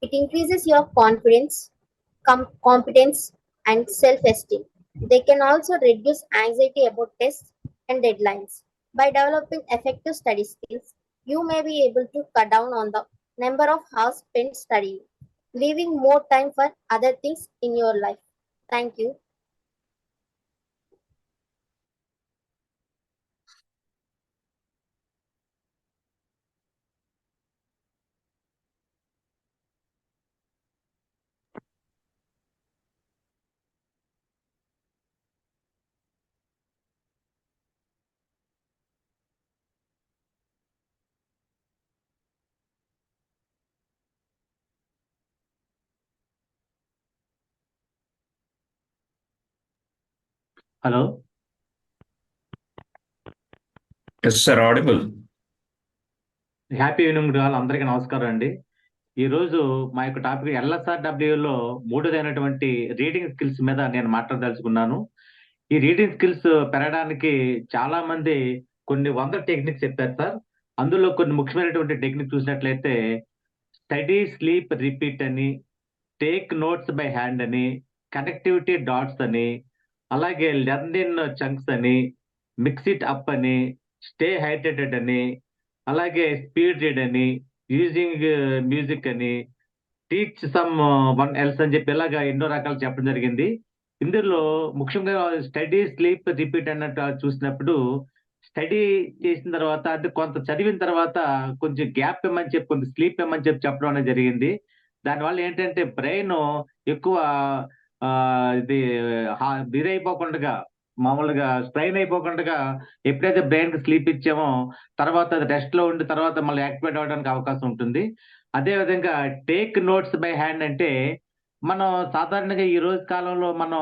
It increases your confidence, competence, and self-esteem. They can also reduce anxiety about tests and deadlines. By developing effective study skills, you may be able to cut down on the number of hours spent studying, leaving more time for other things in your life. Thank you. Hello, yes sir, audible. Happy evening all, అందరికీ నమస్కారం అండి. ఈరోజు మా యొక్క topic LSRWలో మూడోదైనటువంటి reading skills మీద నేను మాట్లాడదలుచుకున్నాను. ఈ రీడింగ్ స్కిల్స్ పెరగడానికి చాలా మంది కొన్ని వందల టెక్నిక్స్ చెప్పారు సార్. అందులో కొన్ని ముఖ్యమైనటువంటి టెక్నిక్ చూసినట్లయితే స్టడీ, స్లీప్, రిపీట్ అని, టేక్ నోట్స్ బై హ్యాండ్ అని, కనెక్టివిటీ డాట్స్ అని, అలాగే లెర్న్ ఇన్ చంక్స్ అని, మిక్స్ ఇట్ అప్ అని, స్టే హైడ్రేటెడ్ అని, అలాగే స్పీడ్ రీడ్ అని, యూజింగ్ మ్యూజిక్ అని, టీచ్ సమ్ వన్ ఎల్స్ అని చెప్పి ఇలాగా ఎన్నో రకాలు చెప్పడం జరిగింది. ఇందులో ముఖ్యంగా స్టడీ, స్లీప్, రిపీట్ అన్నట్టు చూసినప్పుడు స్టడీ చేసిన తర్వాత అంటే కొంత చదివిన తర్వాత కొంచెం గ్యాప్ ఇవ్వమని చెప్పి, కొంత స్లీప్ ఇవ్వమని చెప్పడం అనేది జరిగింది. దానివల్ల ఏంటంటే బ్రెయిన్ ఎక్కువ ఇదైపోకుండా, మామూలుగా స్ట్రైన్ అయిపోకుండా ఎప్పుడైతే బ్రెయిన్ కి స్లీప్ ఇచ్చామో తర్వాత అది రెస్ట్ లో ఉండి తర్వాత మళ్ళీ యాక్టివేట్ అవ్వడానికి అవకాశం ఉంటుంది. అదే విధంగా టేక్ నోట్స్ బై హ్యాండ్ అంటే మనం సాధారణంగా ఈ రోజు కాలంలో మనం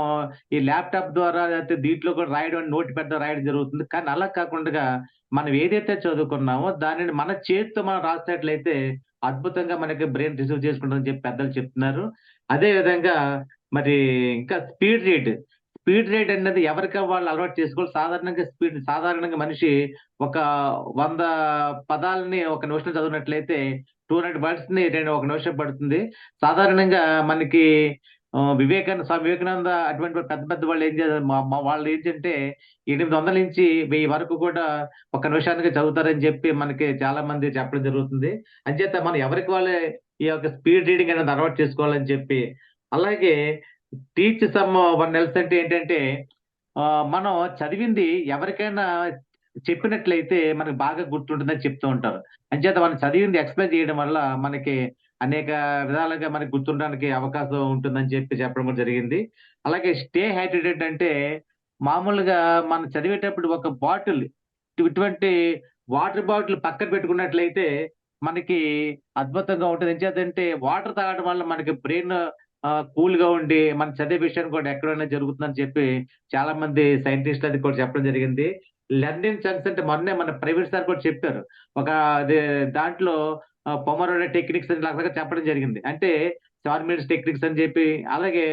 ఈ ల్యాప్టాప్ ద్వారా లేకపోతే దీంట్లో కూడా రాయడం, నోట్ పెద్ద రాయడం జరుగుతుంది. కానీ అలా కాకుండా మనం ఏదైతే చదువుకున్నామో దానిని మన చేతితో మనం రాసినట్లయితే అద్భుతంగా మనకి బ్రెయిన్ రిసీవ్ చేసుకుంటుందని చెప్పి పెద్దలు చెప్తున్నారు. అదే విధంగా మరి ఇంకా స్పీడ్ స్పీడ్ రేట్ అనేది ఎవరికి వాళ్ళు అలవాటు చేసుకోవాలి. సాధారణంగా మనిషి ఒక 100 పదాలని ఒక నిమిషం చదివినట్లయితే 200 వర్డ్స్ ని ఒక నిమిషం పడుతుంది. సాధారణంగా మనకి స్వామి వివేకానంద అటువంటి పెద్ద పెద్ద వాళ్ళు ఏం చేస్తారు, వాళ్ళు ఏంటంటే 800 నుంచి 1000 వరకు కూడా ఒక నిమిషానికి చదువుతారని చెప్పి మనకి చాలా మంది చెప్పడం జరుగుతుంది. అంచేత మనం ఎవరికి వాళ్ళే ఈ యొక్క స్పీడ్ రీడింగ్ అనేది అలవాటు చేసుకోవాలని చెప్పి, అలాగే టీచ్ సమ్ వన్ ఎల్స్ అంటే ఏంటంటే మనం చదివింది ఎవరికైనా చెప్పినట్లయితే మనకు బాగా గుర్తుంటుందని చెప్తూ ఉంటారు. అంచేత మనం చదివింది ఎక్స్ప్లెయిన్ చేయడం వల్ల మనకి అనేక విధాలుగా మనకి గుర్తుండడానికి అవకాశం ఉంటుందని చెప్పడం కూడా జరిగింది. అలాగే స్టే హైడ్రేటెడ్ అంటే మామూలుగా మనం చదివేటప్పుడు ఒక బాటిల్, ఇటువంటి వాటర్ బాటిల్ పక్కన పెట్టుకున్నట్లయితే మనకి అద్భుతంగా ఉంటుంది. ఎంచేతంటే వాటర్ తాగడం వల్ల మనకి బ్రెయిన్ కూల్ గా ఉండి మన చదివే విషయాన్ని కూడా ఎక్కడైనా జరుగుతుందని చెప్పి చాలా మంది సైంటిస్ట్ అది కూడా చెప్పడం జరిగింది. లెర్నింగ్ చంక్స్ అంటే మొన్నే మన ప్రైవేట్ సార్ కూడా చెప్పారు. ఒక దాంట్లో పొమరోడో టెక్నిక్స్ అని లాగా చెప్పడం జరిగింది. అంటే 7 minutes టెక్నిక్స్ అని చెప్పి, అలాగే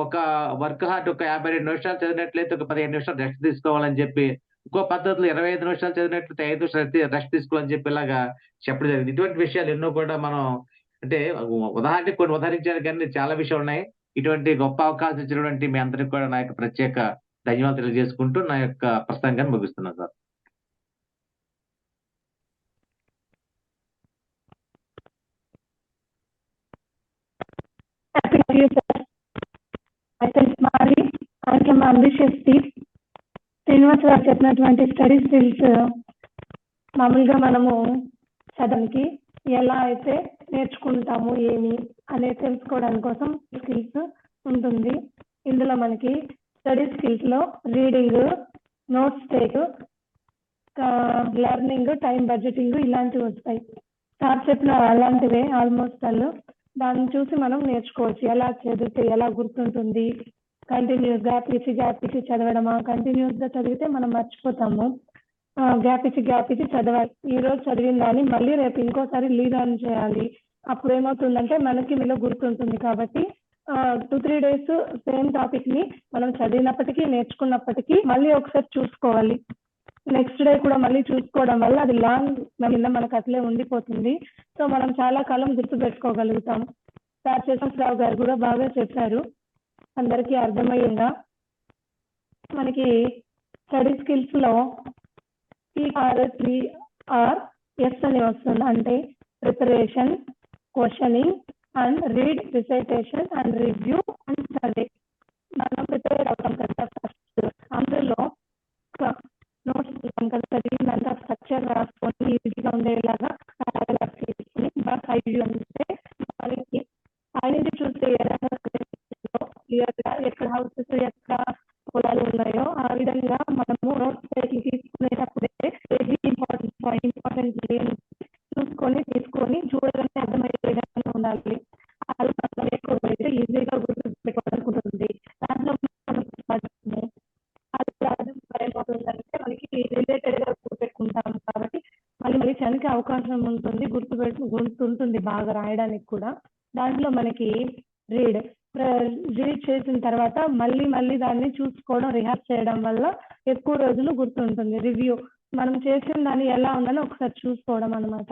ఒక వర్క్ హార్ట్ ఒక 52 నిమిషాలు చదివినట్లయితే ఒక 15 నిమిషాలు రెస్ట్ తీసుకోవాలని చెప్పి, ఇంకో పద్ధతిలో 25 నిమిషాలు చదివినట్లయితే 5 నిమిషాలు రెస్ట్ తీసుకోవాలని చెప్పి ఇలాగా చెప్పడం జరిగింది. ఇటువంటి విషయాలు ఎన్నో కూడా మనం అంటే ఉదాహరణకి కొన్ని ఉదాహరించారు, కానీ చాలా విషయాలు ఉన్నాయి. ఇటువంటి గొప్ప అవకాశం ఇచ్చినటువంటి మీ అందరికి కూడా నా యొక్క ప్రత్యేక ధన్యవాదాలు తెలియజేసుకుంటూ నా యొక్క ప్రసంగాన్ని ముగిస్తున్నాను sir. Happy New Year, sir. Myself Mari. I am from Ambitious Team. Srinivas గారు చెప్పినటువంటి స్టడీ స్కిల్స్ మామూలుగా మనము చదవడానికి ఎలా అయితే నేర్చుకుంటాము ఏమి అనేది తెలుసుకోవడానికి కోసం స్కిల్స్ ఉంటుంది. ఇందులో మనకి స్టడీ స్కిల్స్ లో reading, notes take, learning, time budgeting ఇలాంటివి వస్తాయి. సార్ చెప్పిన అలాంటివే ఆల్మోస్ట్ వాళ్ళు. దాన్ని చూసి మనం నేర్చుకోవచ్చు. ఎలా చదివితే ఎలా గుర్తుంటుంది, కంటిన్యూస్ గ్యాప్ ఇచ్చి చదవడమా, కంటిన్యూస్ గా చదివితే మనం మర్చిపోతాము. గ్యాప్ ఇచ్చి చదవాలి. ఈ రోజు చదివిన దాన్ని మళ్ళీ రేపు ఇంకోసారి రీలర్న్ చేయాలి. అప్పుడు ఏమవుతుందంటే మనకి మీలో గుర్తుంటుంది. కాబట్టి 2-3 days సేమ్ టాపిక్ ని మనం చదివినప్పటికీ నేర్చుకున్నప్పటికీ మళ్ళీ ఒకసారి చూసుకోవాలి. నెక్స్ట్ డే కూడా మళ్ళీ చూసుకోవడం వల్ల అది లాంగ్ కింద మనకు అట్లే ఉండిపోతుంది. సో మనం చాలా కాలం గుర్తు పెట్టుకోగలుగుతాం. సార్ శేషరావు గారు కూడా బాగా చెప్పారు, అందరికీ అర్థమయ్యిందా. మనకి స్టడీ స్కిల్స్ లో PRS అని వస్తుంది. అంటే preparation, questioning and read, recitation and review and survey. మనం ప్రిపేర్ అవుతాం కదా ఫస్ట్, అందులో నోట్స్ కదా, చదివిందంతా స్ట్రక్చర్ రాసుకొని ఈజీగా ఉండేలాగా తీసుకుని బాగా ఐడియా అంటే మనకి ఐడెంటి చూస్తే ఎక్కడ హౌసెస్ ఎక్కడ పొలాలు ఉన్నాయో ఆ విధంగా మనము నోట్స్ తీసుకునేటప్పుడే ఇంపార్టెంట్ తీసుకొని చూడగానే అర్థమయ్యేలాగా ఉండాలి. అది ఈజీగా గుర్తుపెట్టుకోవడానికి ఉంటుంది. దాంట్లో ఏమవుతుందంటే మనకి రిలేటెడ్ గా గుర్తుపెట్టుకుంటాం కాబట్టి మళ్ళీ చనికి అవకాశం ఉంటుంది, గుర్తుంటుంది బాగా రాయడానికి కూడా. దాంట్లో మనకి రీడ్ చేసిన తర్వాత మళ్ళీ దాన్ని చూసుకోవడం, రిహార్స్ చేయడం వల్ల ఎక్కువ రోజులు గుర్తుంటుంది. రివ్యూ మనం చేసిన దాన్ని ఎలా ఉందని ఒకసారి చూసుకోవడం అనమాట.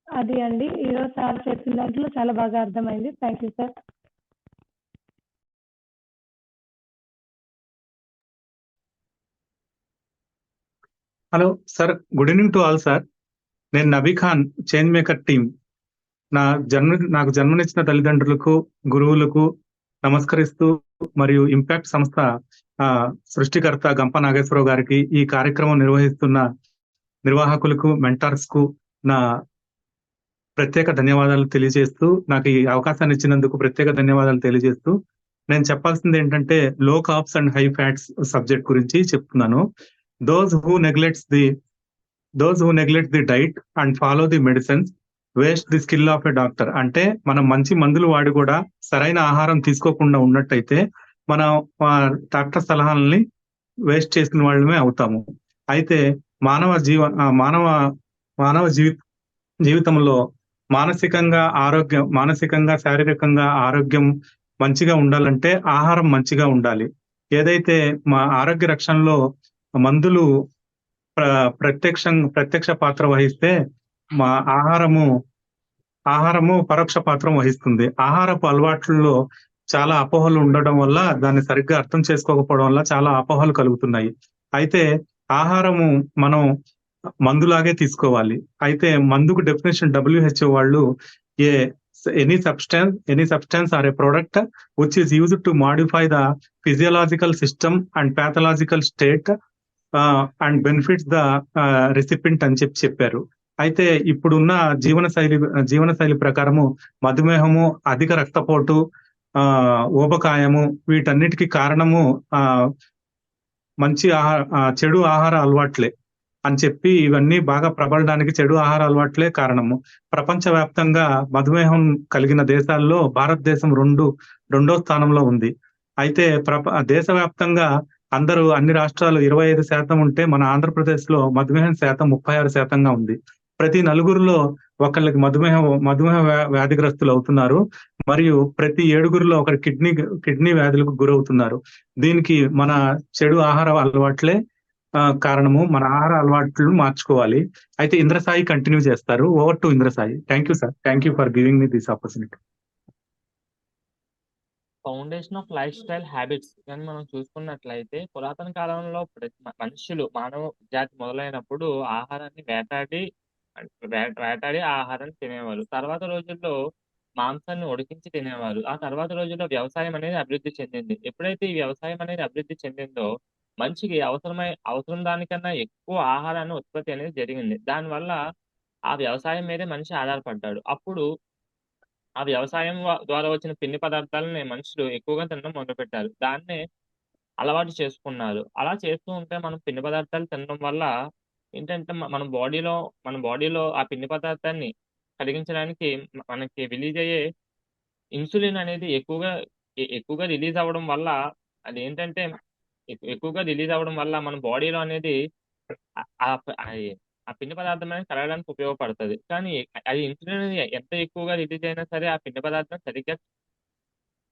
అది అండి ఈరోజు సార్ చెప్పిన దాంట్లో చాలా బాగా అర్థమైంది. Thank you sir. Hello sir, good evening to all sir. నేను Nabi Khan, change maker team. నాకు జన్మనిచ్చిన తల్లిదండ్రులకు, గురువులకు నమస్కరిస్తూ మరియు ఇంపాక్ట్ సంస్థ సృష్టికర్త గంప నాగేశ్వరరావు గారికి, ఈ కార్యక్రమం నిర్వహిస్తున్న నిర్వాహకులకు, మెంటార్స్ కు నా ప్రత్యేక ధన్యవాదాలు తెలియజేస్తూ, నాకు ఈ అవకాశాన్ని ఇచ్చినందుకు ప్రత్యేక ధన్యవాదాలు తెలియజేస్తూ, నేను చెప్పాల్సింది ఏంటంటే లో carbs and high fats subject గురించి చెప్తున్నాను. Those who neglect the diet and follow the medicines waste the skill of a doctor. అంటే మనం మంచి మందులు వాడి కూడా సరైన ఆహారం తీసుకోకుండా ఉన్నట్టయితే మనం డాక్టర్ సలహాలని వేస్ట్ చేసిన వాళ్ళమే అవుతాము. అయితే మానవ జీవితంలో మానసికంగా శారీరకంగా ఆరోగ్యం మంచిగా ఉండాలంటే ఆహారం మంచిగా ఉండాలి. ఏదైతే మా ఆరోగ్య రక్షణలో మందులు ప్రత్యక్ష పాత్ర వహిస్తే మా ఆహారము పరోక్ష పాత్ర వహిస్తుంది. ఆహారపు అలవాట్లలో చాలా అపోహలు ఉండడం వల్ల, దాన్ని సరిగ్గా అర్థం చేసుకోకపోవడం వల్ల చాలా అపోహలు కలుగుతున్నాయి. అయితే ఆహారము మనం మందులాగే తీసుకోవాలి. అయితే మందుకు డెఫినేషన్ WHO వాళ్ళు any substance or a product which is used to modify the physiological system and pathological state and benefits the recipient అని చెప్పారు. అయితే ఇప్పుడున్న జీవనశైలి ప్రకారము మధుమేహము, అధిక రక్తపోటు, ఊబకాయము వీటన్నిటికీ కారణము చెడు ఆహార అలవాట్లే అని చెప్పి, ఇవన్నీ బాగా ప్రబలడానికి చెడు ఆహార అలవాట్లే కారణము. ప్రపంచవ్యాప్తంగా మధుమేహం కలిగిన దేశాల్లో భారతదేశం రెండో స్థానంలో ఉంది. అయితే దేశవ్యాప్తంగా అన్ని రాష్ట్రాలు 25% ఉంటే మన ఆంధ్రప్రదేశ్ లో మధుమేహం శాతం 36%గా ఉంది. ప్రతి నలుగురిలో ఒకళ్ళకి మధుమేహ వ్యాధిగ్రస్తులు అవుతున్నారు. మరియు ప్రతి 7గురిలో ఒకరి కిడ్నీ వ్యాధులకు గురవుతున్నారు. దీనికి మన చెడు ఆహార అలవాట్లే కారణము. మన ఆహార అలవాట్లు మార్చుకోవాలి. అయితే ఇంద్రసాయి కంటిన్యూ చేస్తారు. Over to Indrasai. Thank you sir. Thank you for giving me this opportunity. Foundation of lifestyle habits కానీ మనం చూసుకున్నట్లయితే, పురాతన కాలంలో మనుషులు, మానవ జాతి మొదలైనప్పుడు ఆహారాన్ని వేటాడి ఆహారాన్ని తినేవారు. తర్వాత రోజుల్లో మాంసాన్ని ఉడికించి తినేవారు. ఆ తర్వాత రోజుల్లో వ్యవసాయం అనేది అభివృద్ధి చెందింది. ఎప్పుడైతే ఈ వ్యవసాయం అనేది అభివృద్ధి చెందిందో, మనిషికి అవసరం దానికన్నా ఎక్కువ ఆహారాన్ని ఉత్పత్తి అనేది జరిగింది. దానివల్ల ఆ వ్యవసాయం మీదే మనిషి ఆధారపడ్డాడు. అప్పుడు ఆ వ్యవసాయం ద్వారా వచ్చిన పిండి పదార్థాలని మనుషులు ఎక్కువగా తినడం మొదలుపెట్టారు. దాన్నే అలవాటు చేసుకున్నారు. అలా చేస్తూ ఉంటే మనం పిండి పదార్థాలు తినడం వల్ల ఏంటంటే మన బాడీలో ఆ పిండి పదార్థాన్ని కరిగించడానికి మనకి రిలీజ్ అయ్యే ఇన్సులిన్ అనేది ఎక్కువగా రిలీజ్ అవ్వడం వల్ల, అదేంటంటే ఎక్కువగా రిలీజ్ అవ్వడం వల్ల మన బాడీలో అనేది ఆ పిండి పదార్థం అనేది కరగడానికి ఉపయోగపడుతుంది. కానీ అది ఇన్సులిన్ అనేది ఎంత ఎక్కువగా రిలీజ్ అయినా సరే ఆ పిండి పదార్థం సరిగ్గా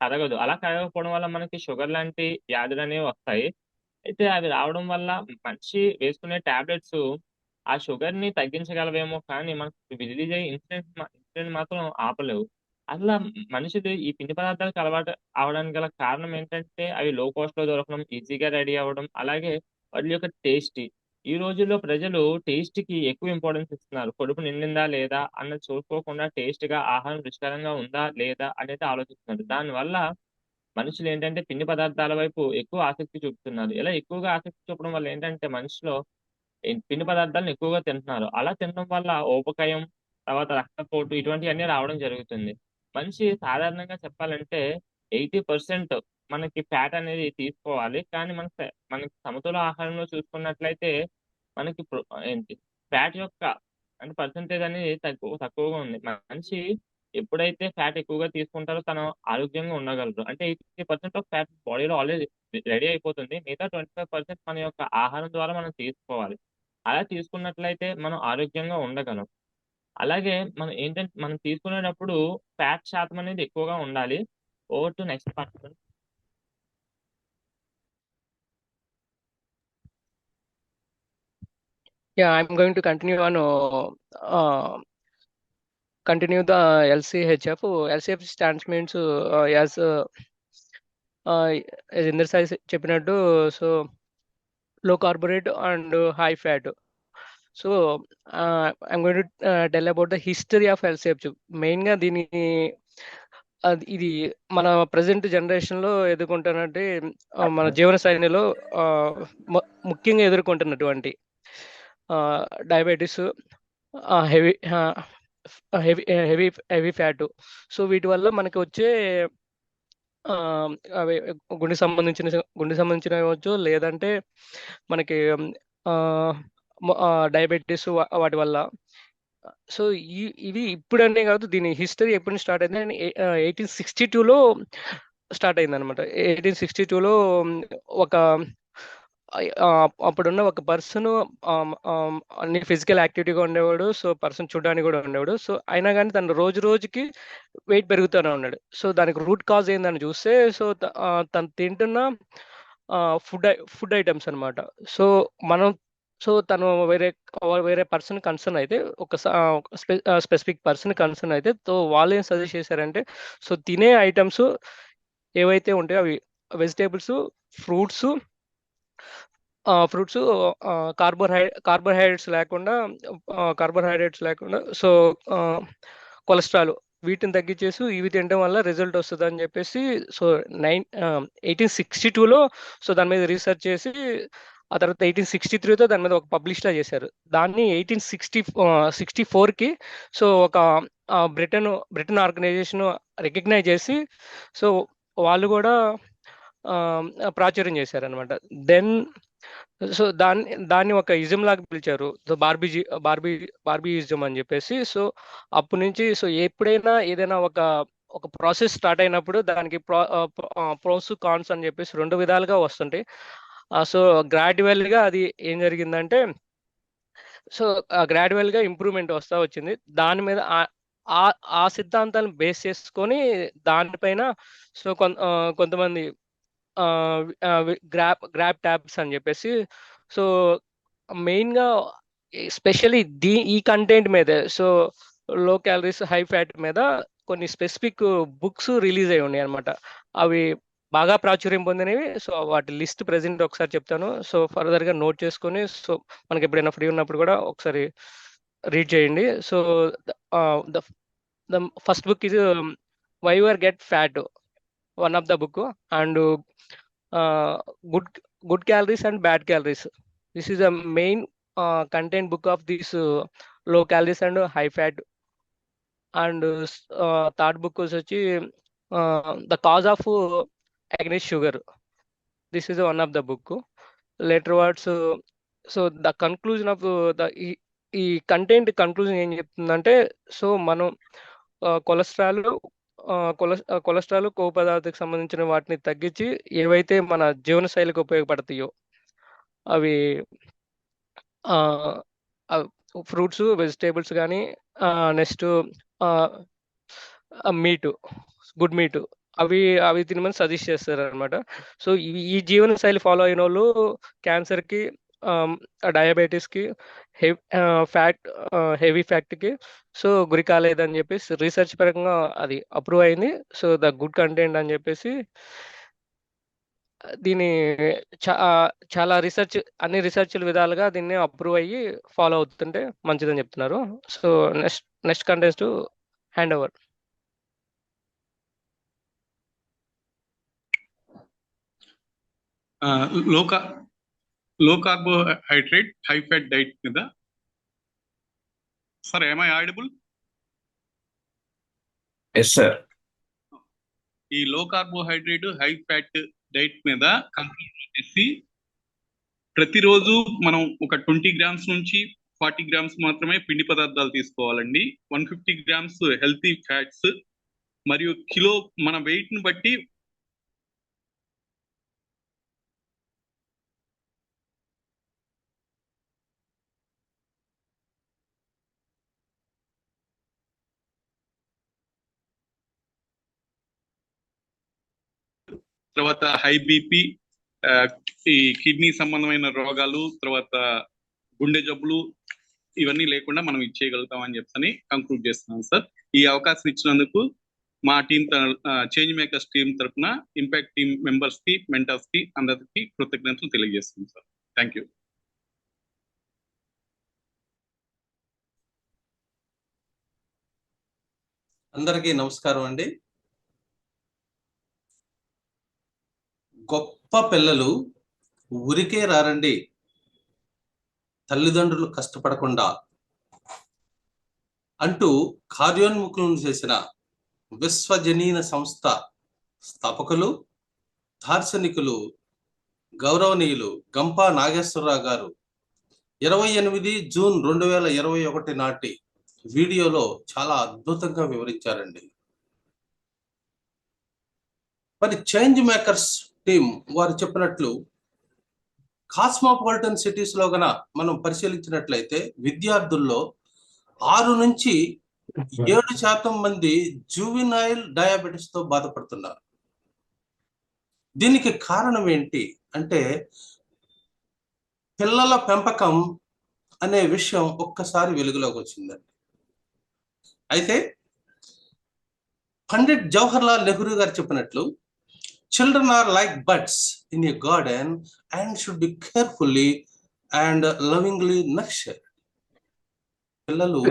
కరగదు. అలా కరగకపోవడం వల్ల మనకి షుగర్ లాంటి వ్యాధులు అనేవి వస్తాయి. అయితే అవి రావడం వల్ల మనిషి వేసుకునే టాబ్లెట్స్ ఆ షుగర్ ని తగ్గించగలవేమో, కానీ మనకు రిలీజ్ అయ్యే ఇన్సులిన్ మాత్రం ఆపలేవు. అట్లా మనిషిది ఈ పిండి పదార్థాలకు అలవాటు అవడానికి గల కారణం ఏంటంటే, అవి లో కాస్ట్ లో దొరకడం, ఈజీగా రెడీ అవ్వడం, అలాగే వాటి యొక్క టేస్టీ. ఈ రోజుల్లో ప్రజలు టేస్ట్ కి ఎక్కువ ఇంపార్టెన్స్ ఇస్తున్నారు. కడుపు నిండిందా లేదా అన్నది చూసుకోకుండా టేస్ట్ గా ఆహారం రుచికరంగా ఉందా లేదా అనేది ఆలోచిస్తున్నారు. దానివల్ల మనుషులు ఏంటంటే పిండి పదార్థాల వైపు ఎక్కువ ఆసక్తి చూపుతున్నారు. ఇలా ఎక్కువగా ఆసక్తి చూపడం వల్ల ఏంటంటే మనిషిలో పిండి పదార్థాలను ఎక్కువగా తింటున్నారు. అలా తినడం వల్ల ఊబకాయం, తర్వాత రక్తపోటు ఇటువంటివన్నీ రావడం జరుగుతుంది. మనిషి సాధారణంగా చెప్పాలంటే 80% మనకి ఫ్యాట్ అనేది తీసుకోవాలి. కానీ మనకి సమతుల ఆహారంలో చూసుకున్నట్లయితే మనకి ఫ్యాట్ యొక్క అంటే పర్సెంటేజ్ అనేది తక్కువగా ఉంది. మనిషి ఎప్పుడైతే ఫ్యాట్ ఎక్కువగా తీసుకుంటారో తను ఆరోగ్యంగా ఉండగలరు. అంటే 80% ఆఫ్ ఫ్యాట్ బాడీలో ఆల్రెడీ రెడీ అయిపోతుంది. మిగతా 25% మన యొక్క ఆహారం ద్వారా మనం తీసుకోవాలి. అలా తీసుకున్నట్లయితే మనం ఆరోగ్యంగా ఉండగలం. అలాగే మనం తీసుకునేటప్పుడు ఫ్యాట్ శాతం అనేది ఎక్కువగా ఉండాలి. Over to next person. Yeah, I'm going to continue the LCHF. LCHF stands means as Inder Sai చెప్పినట్టు, so low carbohydrate and high fat. So I'm going to tell about the history of LCHF. Main గా ఇది మన present generation లో ఎదుర్కొంటున్నట్టు మన జీవన శైలిలో ముఖ్యంగా ఎదుర్కొంటున్నటువంటి డయాబెటీస్, హెవీ ఫ్యాట్. సో వీటి వల్ల మనకి వచ్చే అవి గుండె సంబంధించిన అవ్వచ్చు, లేదంటే మనకి డయాబెటీస్ వాటి వల్ల. సో ఇవి ఇప్పుడనే కాదు, దీని హిస్టరీ ఎప్పుడు స్టార్ట్ అయింది 1862లో స్టార్ట్ అయింది అనమాట. 1862లో అప్పుడున్న ఒక పర్సన్ అన్ని ఫిజికల్ యాక్టివిటీగా ఉండేవాడు. సో పర్సన్ చూడడానికి కూడా ఉండేవాడు. సో అయినా కానీ తను రోజుకి వెయిట్ పెరుగుతూనే ఉన్నాడు. సో దానికి రూట్ కాజ్ ఏందని చూస్తే, సో తను తింటున్న ఫుడ్ ఐటమ్స్ అనమాట. సో మనం తను వేరే పర్సన్ కన్సర్న్ అయితే ఒక స్పెసిఫిక్ పర్సన్ కన్సర్న్ అయితే వాళ్ళు ఏం సజెస్ట్ చేశారంటే తినే ఐటమ్స్ ఏవైతే ఉంటాయో అవి వెజిటేబుల్స్, ఫ్రూట్స్ కార్బోహైడ్రేట్స్ లేకుండా కొలెస్ట్రాల్ వీటిని తగ్గించేసి ఇవి తినడం వల్ల రిజల్ట్ వస్తుంది అని చెప్పేసి 1862లో దాని మీద రీసెర్చ్ చేసి ఆ తర్వాత 1863తో దాని మీద ఒక పబ్లిష్లా చేశారు. దాన్ని 1864కి ఒక బ్రిటన్ ఆర్గనైజేషన్ రికగ్నైజ్ చేసి వాళ్ళు కూడా ప్రాచుర్యం చేశారనమాట. దెన్ దాన్ని ఒక ఇజం లాగా పిలిచారు, బార్బీ ఇజం అని చెప్పేసి. అప్పటి నుంచి ఎప్పుడైనా ఏదైనా ఒక ప్రాసెస్ స్టార్ట్ అయినప్పుడు దానికి ప్రోస్ కాన్స్ అని చెప్పేసి 2 విధాలుగా వస్తుంటాయి. గ్రాడ్యువల్ గా అది ఏం జరిగిందంటే గ్రాడ్యువల్ గా ఇంప్రూవ్మెంట్ వస్తా వచ్చింది. దాని మీద ఆ సిద్ధాంతాలను బేస్ చేసుకొని దానిపైన కొంతమంది గ్రాబ్ ట్యాబ్స్ అని చెప్పేసి మెయిన్ గా స్పెషల్లీ ఈ కంటెంట్ మీద లో క్యాలరీస్ హై ఫ్యాట్ మీద కొన్ని స్పెసిఫిక్ బుక్స్ రిలీజ్ అయి ఉన్నాయి అనమాట. అవి బాగా ప్రాచుర్యం పొందినవి. వాటి లిస్ట్ ప్రెసెంట్ ఒకసారి చెప్తాను. ఫర్దర్ గా నోట్ చేసుకొని మనకి ఎప్పుడైనా ఫ్రీ ఉన్నప్పుడు కూడా ఒకసారి రీడ్ చేయండి. ద ఫస్ట్ బుక్ ఇది why you are get fat, one of the book, and good calories and bad calories. This is the main content book of this low calories and high fat. And third book వచ్చి the cause of against sugar. This is one of the book. Later words, the conclusion of ఈ content conclusion ఏం చెప్తుందంటే మనం cholesterol కొవ్వు పదార్థాలకు సంబంధించిన వాటిని తగ్గించి ఏవైతే మన జీవన శైలికి ఉపయోగపడతాయో అవి ఫ్రూట్స్, వెజిటేబుల్స్ కానీ నెక్స్ట్ గుడ్ మీట్ అవి తినమని సజెస్ట్ చేస్తారు అనమాట. ఈ జీవన శైలి ఫాలో అయిన వాళ్ళు క్యాన్సర్కి, డయాబెటీస్కి, హెవీ ఫ్యాట్కి గురి కాలేదని చెప్పేసి రీసెర్చ్ పరంగా అది అప్రూవ్ అయింది. ద గుడ్ కంటెంట్ అని చెప్పేసి దీని చాలా అన్ని రీసెర్చ్ విధాలుగా దీన్ని అప్రూవ్ అయ్యి ఫాలో అవుతుంటే మంచిదని చెప్తున్నారు. Next contest hand over. లో కార్బోహైడ్రేట్ హై ఫ్యాట్ డైట్ మీద sir, am I audible? Yes sir. ఈ లో కార్బోహైడ్రేట్ హై ఫ్యాట్ డైట్ మీద కంక్లూజన్ చేసి ప్రతిరోజు మనం ఒక 20 grams నుంచి 40 grams మాత్రమే పిండి పదార్థాలు తీసుకోవాలండి. 150 grams హెల్తీ ఫ్యాట్స్ మరియు కిలో మన వెయిట్ ని బట్టి తర్వాత హై బీపీ, ఈ కిడ్నీ సంబంధమైన రోగాలు, తర్వాత గుండె జబ్బులు ఇవన్నీ లేకుండా మనం ఇచ్చేయగలుగుతాం అని చెప్పని కంక్లూడ్ చేస్తున్నాం సార్. ఈ అవకాశం ఇచ్చినందుకు మా టీం చేంజ్ మేకర్స్ టీం తరఫున ఇంపాక్ట్ టీం మెంబర్స్ కి, మెంటర్స్ కి అందరికి కృతజ్ఞతలు తెలియజేస్తున్నాం సార్. Thank you. అందరికీ నమస్కారం అండి. గొప్ప పిల్లలు ఊరికే రారండి, తల్లిదండ్రులు కష్టపడకుండా అంటూ కార్యోన్ముఖులను చేసిన విశ్వజనీన సంస్థ స్థాపకులు, దార్శనికులు, గౌరవనీయులు గంపా నాగేశ్వరరావు గారు 28 జూన్ 2021 నాటి వీడియోలో చాలా అద్భుతంగా వివరించారండి. మరి చేంజ్ మేకర్స్ టీం వారు చెప్పినట్లు కాస్మోపాలిటన్ సిటీస్ లో గన మనం పరిశీలించినట్లయితే విద్యార్థుల్లో 6 నుంచి 7% మంది జూవినైల్ డయాబెటిస్ తో బాధపడుతున్నారు. దీనికి కారణం ఏంటి అంటే పిల్లల పెంపకం అనే విషయం ఒక్కసారి వెలుగులోకి వచ్చిందండి. అయితే పండిట్ జవహర్లాల్ నెహ్రూ గారు చెప్పినట్లు children are like buds in a garden and should be carefully and lovingly nurtured. పిల్లలు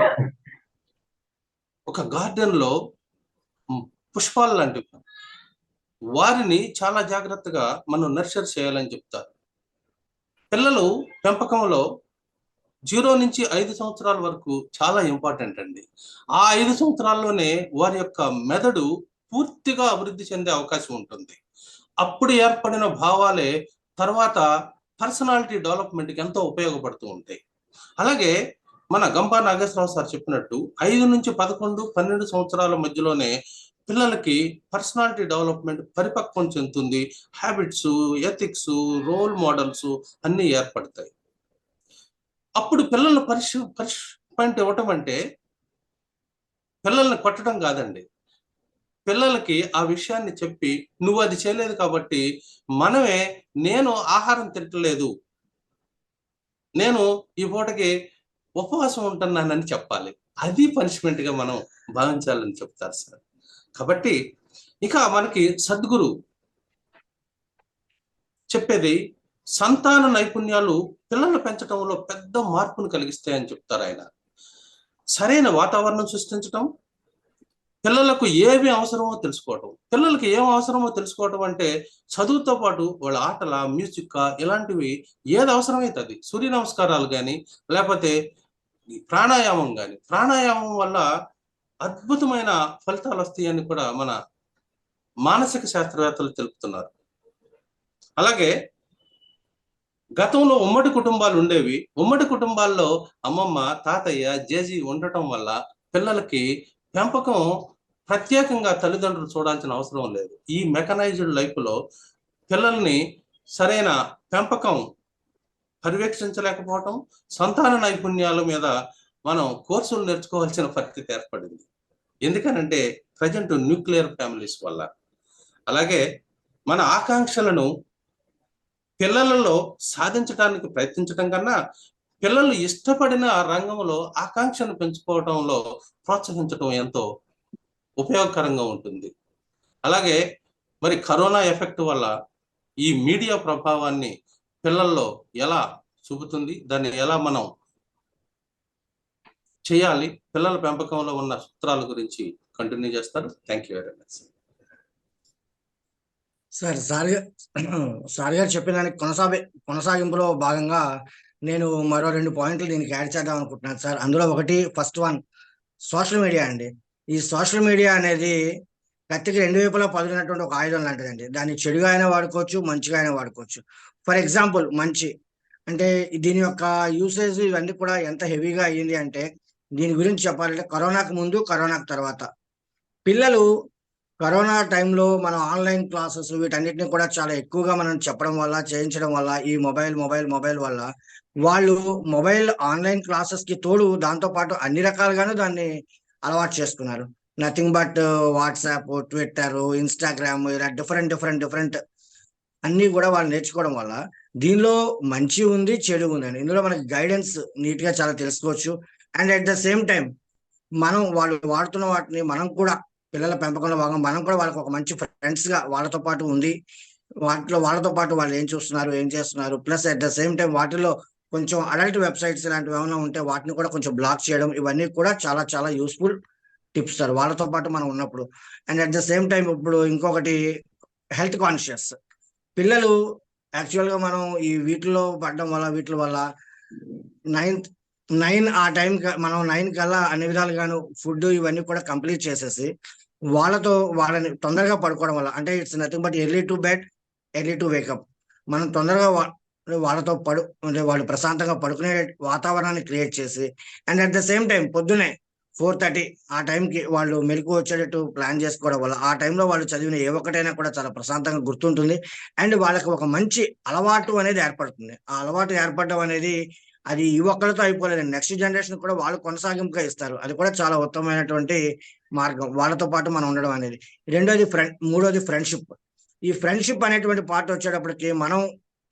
ఒక గార్డెన్ లో పుష్పాలు లాంటివి, వారిని చాలా జాగ్రత్తగా మనం నర్చర్ చేయాలని చెప్తారు. పిల్లలు పెంపకంలో 0 నుంచి 5 సంవత్సరాల వరకు చాలా ఇంపార్టెంట్ అండి. ఆ 5 సంవత్సరాల్లోనే వారి యొక్క మెదడు పూర్తిగా అభివృద్ధి చెందే అవకాశం ఉంటుంది. అప్పుడు ఏర్పడిన భావాలే తర్వాత పర్సనాలిటీ డెవలప్మెంట్కి ఎంతో ఉపయోగపడుతూ ఉంటాయి. అలాగే మన గంపా నాగేశ్వరరావు సార్ చెప్పినట్టు 5 నుంచి 11, 12 సంవత్సరాల మధ్యలోనే పిల్లలకి పర్సనాలిటీ డెవలప్మెంట్ పరిపక్వం చెందుతుంది. హ్యాబిట్స్, ఎథిక్స్, రోల్ మోడల్స్ అన్నీ ఏర్పడతాయి. అప్పుడు పిల్లలను పనిష్మెంట్ ఇవ్వటం అంటే పిల్లల్ని కొట్టడం కాదండి. పిల్లలకి ఆ విషయాన్ని చెప్పి నువ్వు అది చేయలేదు కాబట్టి మనమే నేను ఆహారం తినట్లేదు, నేను ఈ పూటకి ఉపవాసం ఉంటున్నానని చెప్పాలి. అది పనిష్మెంట్ గా మనం భావించాలని చెప్తారు సార్. కాబట్టి ఇక మనకి సద్గురు చెప్పేది సంతాన నైపుణ్యాలు పిల్లలు పెంచడంలో పెద్ద మార్పును కలిగిస్తాయని చెప్తారు ఆయన. సరైన వాతావరణం సృష్టించడం, పిల్లలకు ఏమి అవసరమో తెలుసుకోవటం. పిల్లలకి ఏం అవసరమో తెలుసుకోవటం అంటే చదువుతో పాటు వాళ్ళ ఆటల, మ్యూజిక్ ఇలాంటివి ఏది అవసరమైతే అది, సూర్య నమస్కారాలు కానీ లేకపోతే ప్రాణాయామం కానీ. ప్రాణాయామం వల్ల అద్భుతమైన ఫలితాలు వస్తాయని కూడా మన మానసిక శాస్త్రవేత్తలు తెలుపుతున్నారు. అలాగే గతంలో ఉమ్మడి కుటుంబాలు ఉండేవి. ఉమ్మడి కుటుంబాల్లో అమ్మమ్మ, తాతయ్య, జేజీ ఉండటం వల్ల పిల్లలకి పెంపకం ప్రత్యేకంగా తల్లిదండ్రులు చూడాల్సిన అవసరం లేదు. ఈ మెకనైజ్డ్ లైఫ్ లో పిల్లల్ని సరైన పెంపకం పర్యవేక్షించలేకపోవటం, సంతాన నైపుణ్యాల మీద మనం కోర్సులు నేర్చుకోవాల్సిన పరిస్థితి ఏర్పడింది. ఎందుకనంటే ప్రజెంట్ న్యూక్లియర్ ఫ్యామిలీస్ వల్ల. అలాగే మన ఆకాంక్షలను పిల్లలలో సాధించడానికి ప్రయత్నించడం కన్నా పిల్లలు ఇష్టపడిన రంగంలో ఆకాంక్షను పెంచుకోవడంలో ప్రోత్సహించడం ఎంతో ఉపయోగకరంగా ఉంటుంది. అలాగే మరి కరోనా ఎఫెక్ట్ వల్ల ఈ మీడియా ప్రభావాన్ని పిల్లల్లో ఎలా చూపుతుంది, దాన్ని ఎలా మనం చేయాలి, పిల్లల పెంపకంలో ఉన్న సూత్రాల గురించి కంటిన్యూ చేస్తారు. Thank you very much. Sir గారు చెప్పిన దానికి కొనసాగింపులో భాగంగా నేను మరో 2 పాయింట్లు దీనికి యాడ్ చేద్దాం అనుకుంటున్నాను సార్. అందులో ఒకటి, ఫస్ట్ వన్ సోషల్ మీడియా అండి. ఈ సోషల్ మీడియా అనేది కత్తికి 2 వైపులా పదునటువంటి ఒక ఆయుధం లాంటిదండి. దాన్ని చెడుగా అయినా వాడుకోవచ్చు, మంచిగా అయినా వాడుకోవచ్చు. ఫర్ ఎగ్జాంపుల్ మంచి అంటే దీని యొక్క యూసేజ్ ఇవన్నీ కూడా ఎంత హెవీగా అయ్యింది అంటే, దీని గురించి చెప్పాలంటే కరోనాకు ముందు, కరోనాకు తర్వాత పిల్లలు కరోనా టైంలో మనం ఆన్లైన్ క్లాసెస్ వీటన్నిటిని కూడా చాలా ఎక్కువగా మనం చెప్పడం వల్ల, చేయించడం వల్ల, ఈ మొబైల్ వల్ల వాళ్ళు ఆన్లైన్ క్లాసెస్ కి తోడు దాంతో పాటు అన్ని రకాలుగాను దాన్ని అలవాటు చేసుకున్నారు. Nothing but WhatsApp, Twitter, Instagram ఇలా డిఫరెంట్ అన్ని కూడా వాళ్ళు నేర్చుకోవడం వల్ల దీనిలో మంచి ఉంది, చెడు ఉందండి. ఇందులో మనకి గైడెన్స్ నీట్ గా చాలా తెలుసుకోవచ్చు. And at the same time మనం వాళ్ళు వాడుతున్న వాటిని మనం కూడా పిల్లల పెంపకంలో భాగంగా మనం కూడా వాళ్ళకి ఒక మంచి ఫ్రెండ్స్ గా వాళ్ళతో పాటు ఉంది, వాళ్ళతో పాటు వాళ్ళు ఏం చూస్తున్నారు, ఏం చేస్తున్నారు, plus at the same time వాటిలో కొంచెం అడల్ట్ వెబ్సైట్స్ ఇలాంటివి ఏమైనా ఉంటే వాటిని కూడా కొంచెం బ్లాక్ చేయడం, ఇవన్నీ కూడా చాలా చాలా యూస్ఫుల్ టిప్స్ సార్ వాళ్ళతో పాటు మనం ఉన్నప్పుడు. And at the same time ఇప్పుడు ఇంకొకటి హెల్త్ కాన్షియస్ పిల్లలు యాక్చువల్ గా మనం ఈ వీటిలో పడడం వల్ల వీటి వల్ల 9 ఆ టైం మనం 9 కల్లా అన్ని విధాలుగాను ఫుడ్ ఇవన్నీ కూడా కంప్లీట్ చేసేసి వాళ్ళని తొందరగా పడుకోవడం వల్ల, అంటే it's nothing but early to bed early to wake up. మనం తొందరగా వాళ్ళతో అంటే వాళ్ళు ప్రశాంతంగా పడుకునే వాతావరణాన్ని క్రియేట్ చేసి and at the same time పొద్దునే 4:30 ఆ టైంకి వాళ్ళు మెలకు వచ్చేటట్టు ప్లాన్ చేసుకోవడం వల్ల ఆ టైంలో వాళ్ళు చదివిన ఏ ఒక్కటైనా కూడా చాలా ప్రశాంతంగా గుర్తుంటుంది. అండ్ వాళ్ళకి ఒక మంచి అలవాటు అనేది ఏర్పడుతుంది. ఆ అలవాటు ఏర్పడడం అనేది అది ఈ ఒక్కరితో అయిపోలేదండి, నెక్స్ట్ జనరేషన్ కూడా వాళ్ళు కొనసాగింపుగా ఇస్తారు. అది కూడా చాలా ఉత్తమమైనటువంటి మార్గం వాళ్ళతో పాటు మనం ఉండడం అనేది. మూడోది ఫ్రెండ్షిప్. ఈ ఫ్రెండ్షిప్ అనేటువంటి పార్ట్ వచ్చేటప్పటికి మనం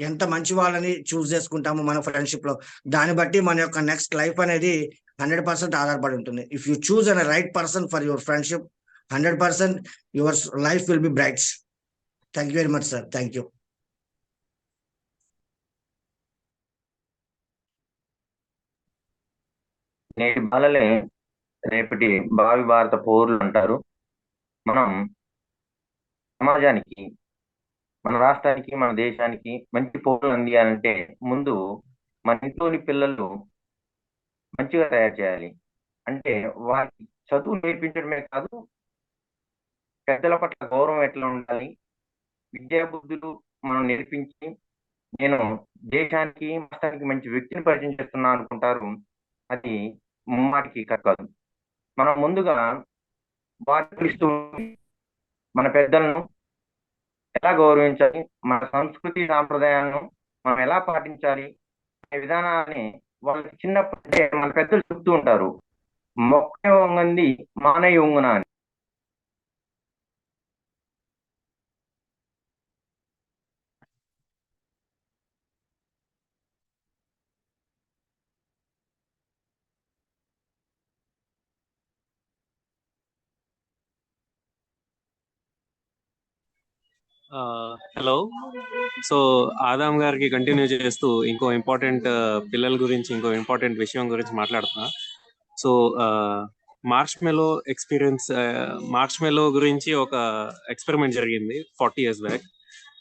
ఎంత మంచి వాళ్ళని చూస్ చేసుకుంటాము మన ఫ్రెండ్షిప్ లో, దాన్ని బట్టి మన యొక్క నెక్స్ట్ లైఫ్ అనేది 100% ఆధారపడి ఉంటుంది. If you choose an right person for your friendship, 100% your life will be bright. Thank you very much sir. Thank you. నేటి బాలలే రేపటి భావి భారత పౌరులు అంటారు. మనం సమాజానికి, మన రాష్ట్రానికి, మన దేశానికి మంచి పౌరులు అందియాలంటే ముందు మన ఇంట్లోని పిల్లలు మంచిగా తయారు చేయాలి. అంటే వారికి చదువు నేర్పించడమే కాదు, పెద్దల పట్ల గౌరవం ఎట్లా ఉండాలి, విద్యా బుద్ధులు మనం నేర్పించి నేను దేశానికి, రాష్ట్రానికి మంచి వ్యక్తిని పరిచయం చేస్తున్నా అనుకుంటారు. అది ముమ్మాటికి కాదు. మనం ముందుగా వారిస్తూ మన పెద్దలను ఎలా గౌరవించాలి, మన సంస్కృతి సాంప్రదాయాలను మనం ఎలా పాటించాలి అనే విధానాన్ని వాళ్ళకి చిన్నప్పుడే మన పెద్దలు చెప్తూ ఉంటారు. మొక్క వంగంది మానయ్య వంగున అని. హలో. సో ఆదాం గారికి కంటిన్యూ చేస్తూ ఇంకో ఇంపార్టెంట్ పిల్లల గురించి, ఇంకో ఇంపార్టెంట్ విషయం గురించి మాట్లాడుతున్నా. సో మార్ష్మెలో గురించి ఒక ఎక్స్పెరిమెంట్ జరిగింది 40 years బ్యాక్.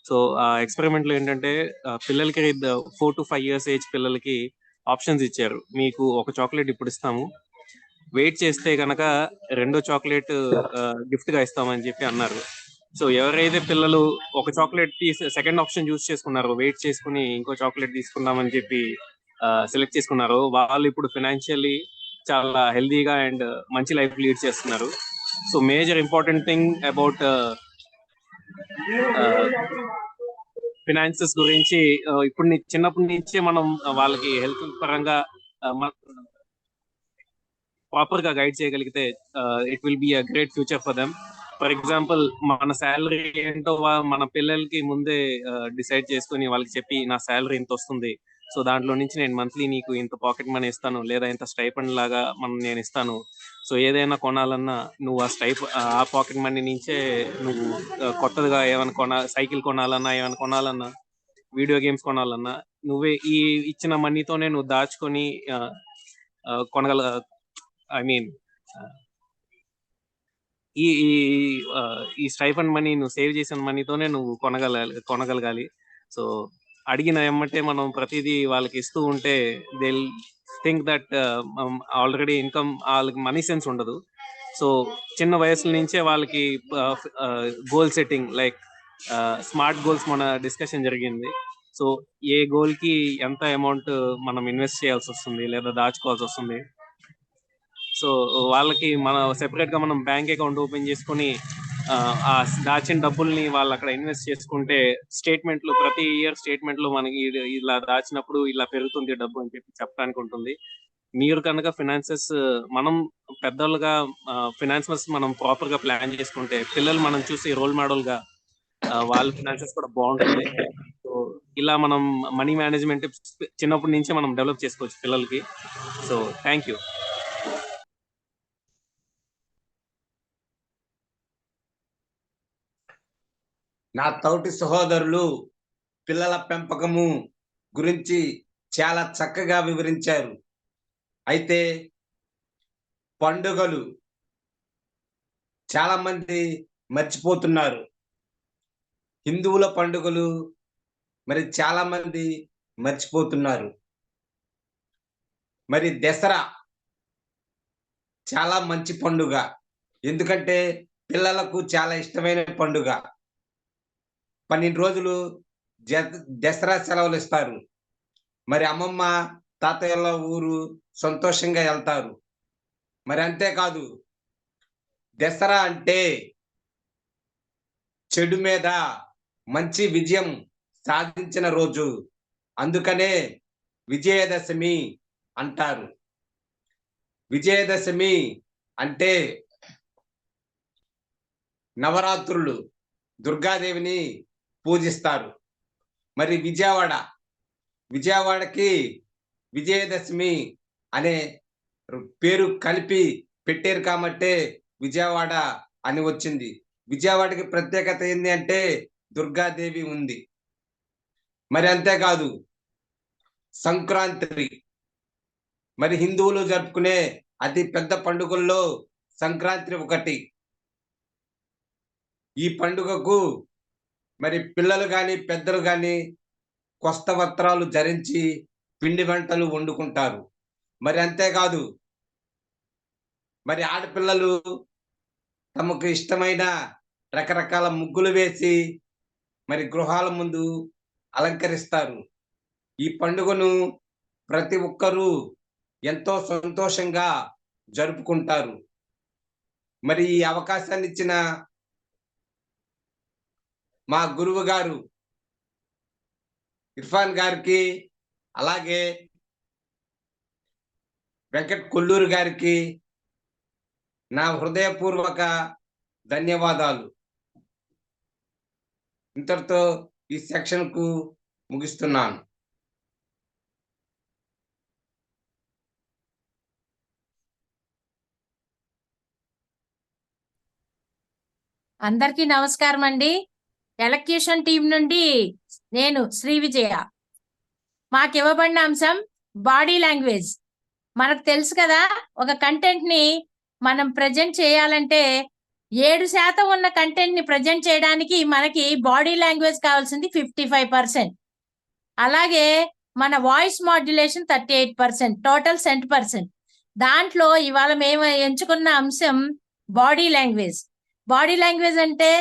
సో ఆ ఎక్స్పెరిమెంట్లో ఏంటంటే పిల్లలకి 4 to 5 years ఏజ్ పిల్లలకి ఆప్షన్స్ ఇచ్చారు. మీకు ఒక చాక్లెట్ ఇప్పుడు ఇస్తాము, వెయిట్ చేస్తే కనుక 2వ చాక్లెట్ గిఫ్ట్ గా ఇస్తామని చెప్పి అన్నారు. సో ఎవరైతే పిల్లలు ఒక చాక్లెట్ సెకండ్ ఆప్షన్ చూస్ చేసుకున్నారో, వెయిట్ చేసుకుని ఇంకో చాక్లెట్ తీసుకుందామని చెప్పి సెలెక్ట్ చేసుకున్నారో, వాళ్ళు ఇప్పుడు ఫైనాన్షియల్లీ చాలా హెల్దీగా అండ్ మంచి లైఫ్ లీడ్ చేస్తున్నారు. So major important thing about finances గురించి ఇప్పుడు చిన్నప్పటి నుంచే మనం వాళ్ళకి హెల్త్ పరంగా ప్రాపర్ గా గైడ్ చేయగలిగితే it will be a great future for them. For example, మన శాలరీ ఏంటో మన పిల్లలకి ముందే డిసైడ్ చేసుకుని వాళ్ళకి చెప్పి, నా శాలరీ ఇంత వస్తుంది, సో దాంట్లో నుంచి నేను మంత్లీ నీకు ఇంత పాకెట్ మనీ ఇస్తాను, లేదా ఇంత స్టైఫండ్ లాగా నేను ఇస్తాను. సో ఏదైనా కొనాలన్నా నువ్వు ఆ పాకెట్ మనీ నుంచే నువ్వు కొత్తగా ఏమైనా సైకిల్ కొనాలన్నా, ఏమైనా కొనాలన్నా, వీడియో గేమ్స్ కొనాలన్నా, నువ్వే ఈ ఇచ్చిన మనీతోనే నువ్వు దాచుకొని కొనగల ఐ మీన్ ఈ స్టైఫండ్ మనీ నువ్వు సేవ్ చేసిన మనీతోనే నువ్వు కొనగలగాలి. సో అడిగిన ఏమంటే మనం ప్రతిదీ వాళ్ళకి ఇస్తూ ఉంటే they think that already income, వాళ్ళకి మనీ సెన్స్ ఉండదు. సో చిన్న వయసుల నుంచే వాళ్ళకి goal setting, like smart goals మన డిస్కషన్ జరిగింది. సో ఏ గోల్ కి ఎంత అమౌంట్ మనం ఇన్వెస్ట్ చేయాల్సి వస్తుంది లేదా దాచుకోవాల్సి వస్తుంది. సో వాళ్ళకి సెపరేట్ గా మనం బ్యాంక్ అకౌంట్ ఓపెన్ చేసుకుని ఆ దాచిన డబ్బుల్ని వాళ్ళు అక్కడ ఇన్వెస్ట్ చేసుకుంటే స్టేట్మెంట్లు, ప్రతి ఇయర్ స్టేట్మెంట్లు మనకి ఇలా దాచినప్పుడు ఇలా పెరుగుతుంది డబ్బు అని చెప్పి చెప్పడానికి ఉంటుంది. మీరు కనుక ఫినాన్సెస్, మనం పెద్దలుగా ఫినాన్సెస్ మనం ప్రాపర్ గా ప్లాన్ చేసుకుంటే పిల్లలు మనం చూసి రోల్ మోడల్ గా వాళ్ళ ఫినాన్సెస్ కూడా బాగుంటుంది. సో ఇలా మనం మనీ మేనేజ్మెంట్ చిన్నప్పటి నుంచే మనం డెవలప్ చేసుకోవచ్చు పిల్లలకి. So thank you. నా తోటి సహోదరులు పిల్లల పెంపకము గురించి చాలా చక్కగా వివరించారు. అయితే పండుగలు చాలా మంది మర్చిపోతున్నారు. హిందువుల పండుగలు మరి చాలా మంది మర్చిపోతున్నారు. మరి దసరా చాలా మంచి పండుగ, ఎందుకంటే పిల్లలకు చాలా ఇష్టమైన పండుగ. 12 రోజులు దసరా సెలవులు ఇస్తారు. మరి అమ్మమ్మ తాతయ్యల ఊరు సంతోషంగా వెళ్తారు. మరి అంతేకాదు, దసరా అంటే చెడు మీద మంచి విజయం సాధించిన రోజు, అందుకనే విజయదశమి అంటారు. విజయదశమి అంటే నవరాత్రులు, దుర్గాదేవిని పూజిస్తారు. మరి విజయవాడకి విజయదశమి అనే పేరు కలిపి పెట్టారు కాబట్టే విజయవాడ అని వచ్చింది. విజయవాడకి ప్రత్యేకత ఏంటి అంటే దుర్గాదేవి ఉంది. మరి అంతేకాదు సంక్రాంతి, మరి హిందువులు జరుపుకునే అతి పెద్ద పండుగల్లో సంక్రాంతి ఒకటి. ఈ పండుగకు మరి పిల్లలు కానీ పెద్దలు కానీ కొత్త వస్త్రాలు ధరించి పిండి వంటలు వండుకుంటారు. మరి అంతేకాదు మరి ఆడపిల్లలు తమకు ఇష్టమైన రకరకాల ముగ్గులు వేసి మరి గృహాల ముందు అలంకరిస్తారు. ఈ పండుగను ప్రతి ఒక్కరూ ఎంతో సంతోషంగా జరుపుకుంటారు. మరి ఈ అవకాశాన్ని ఇచ్చిన మా గురువు గారు ఇర్ఫాన్ గారికి, అలాగే వెంకట్ కొల్లూరు గారికి నా హృదయపూర్వక ధన్యవాదాలు. ఇంతటితో ఈ సెక్షన్ కు ముగిస్తున్నాను. అందరికీ నమస్కారం అండి. ఎలక్యూషన్ టీం నుండి నేను శ్రీ విజయ. మాకు ఇవ్వబడిన అంశం బాడీ లాంగ్వేజ్. మనకు తెలుసు కదా, ఒక కంటెంట్ ని మనం ప్రజెంట్ చేయాలంటే 7% ఉన్న కంటెంట్ ని ప్రజెంట్ చేయడానికి మనకి బాడీ లాంగ్వేజ్ కావాల్సింది 55%. అలాగే మన వాయిస్ మాడ్యులేషన్ 38%, టోటల్ 100%. దాంట్లో ఇవాళ మేము ఎంచుకున్న అంశం బాడీ లాంగ్వేజ్. బాడీ లాంగ్వేజ్ అంటే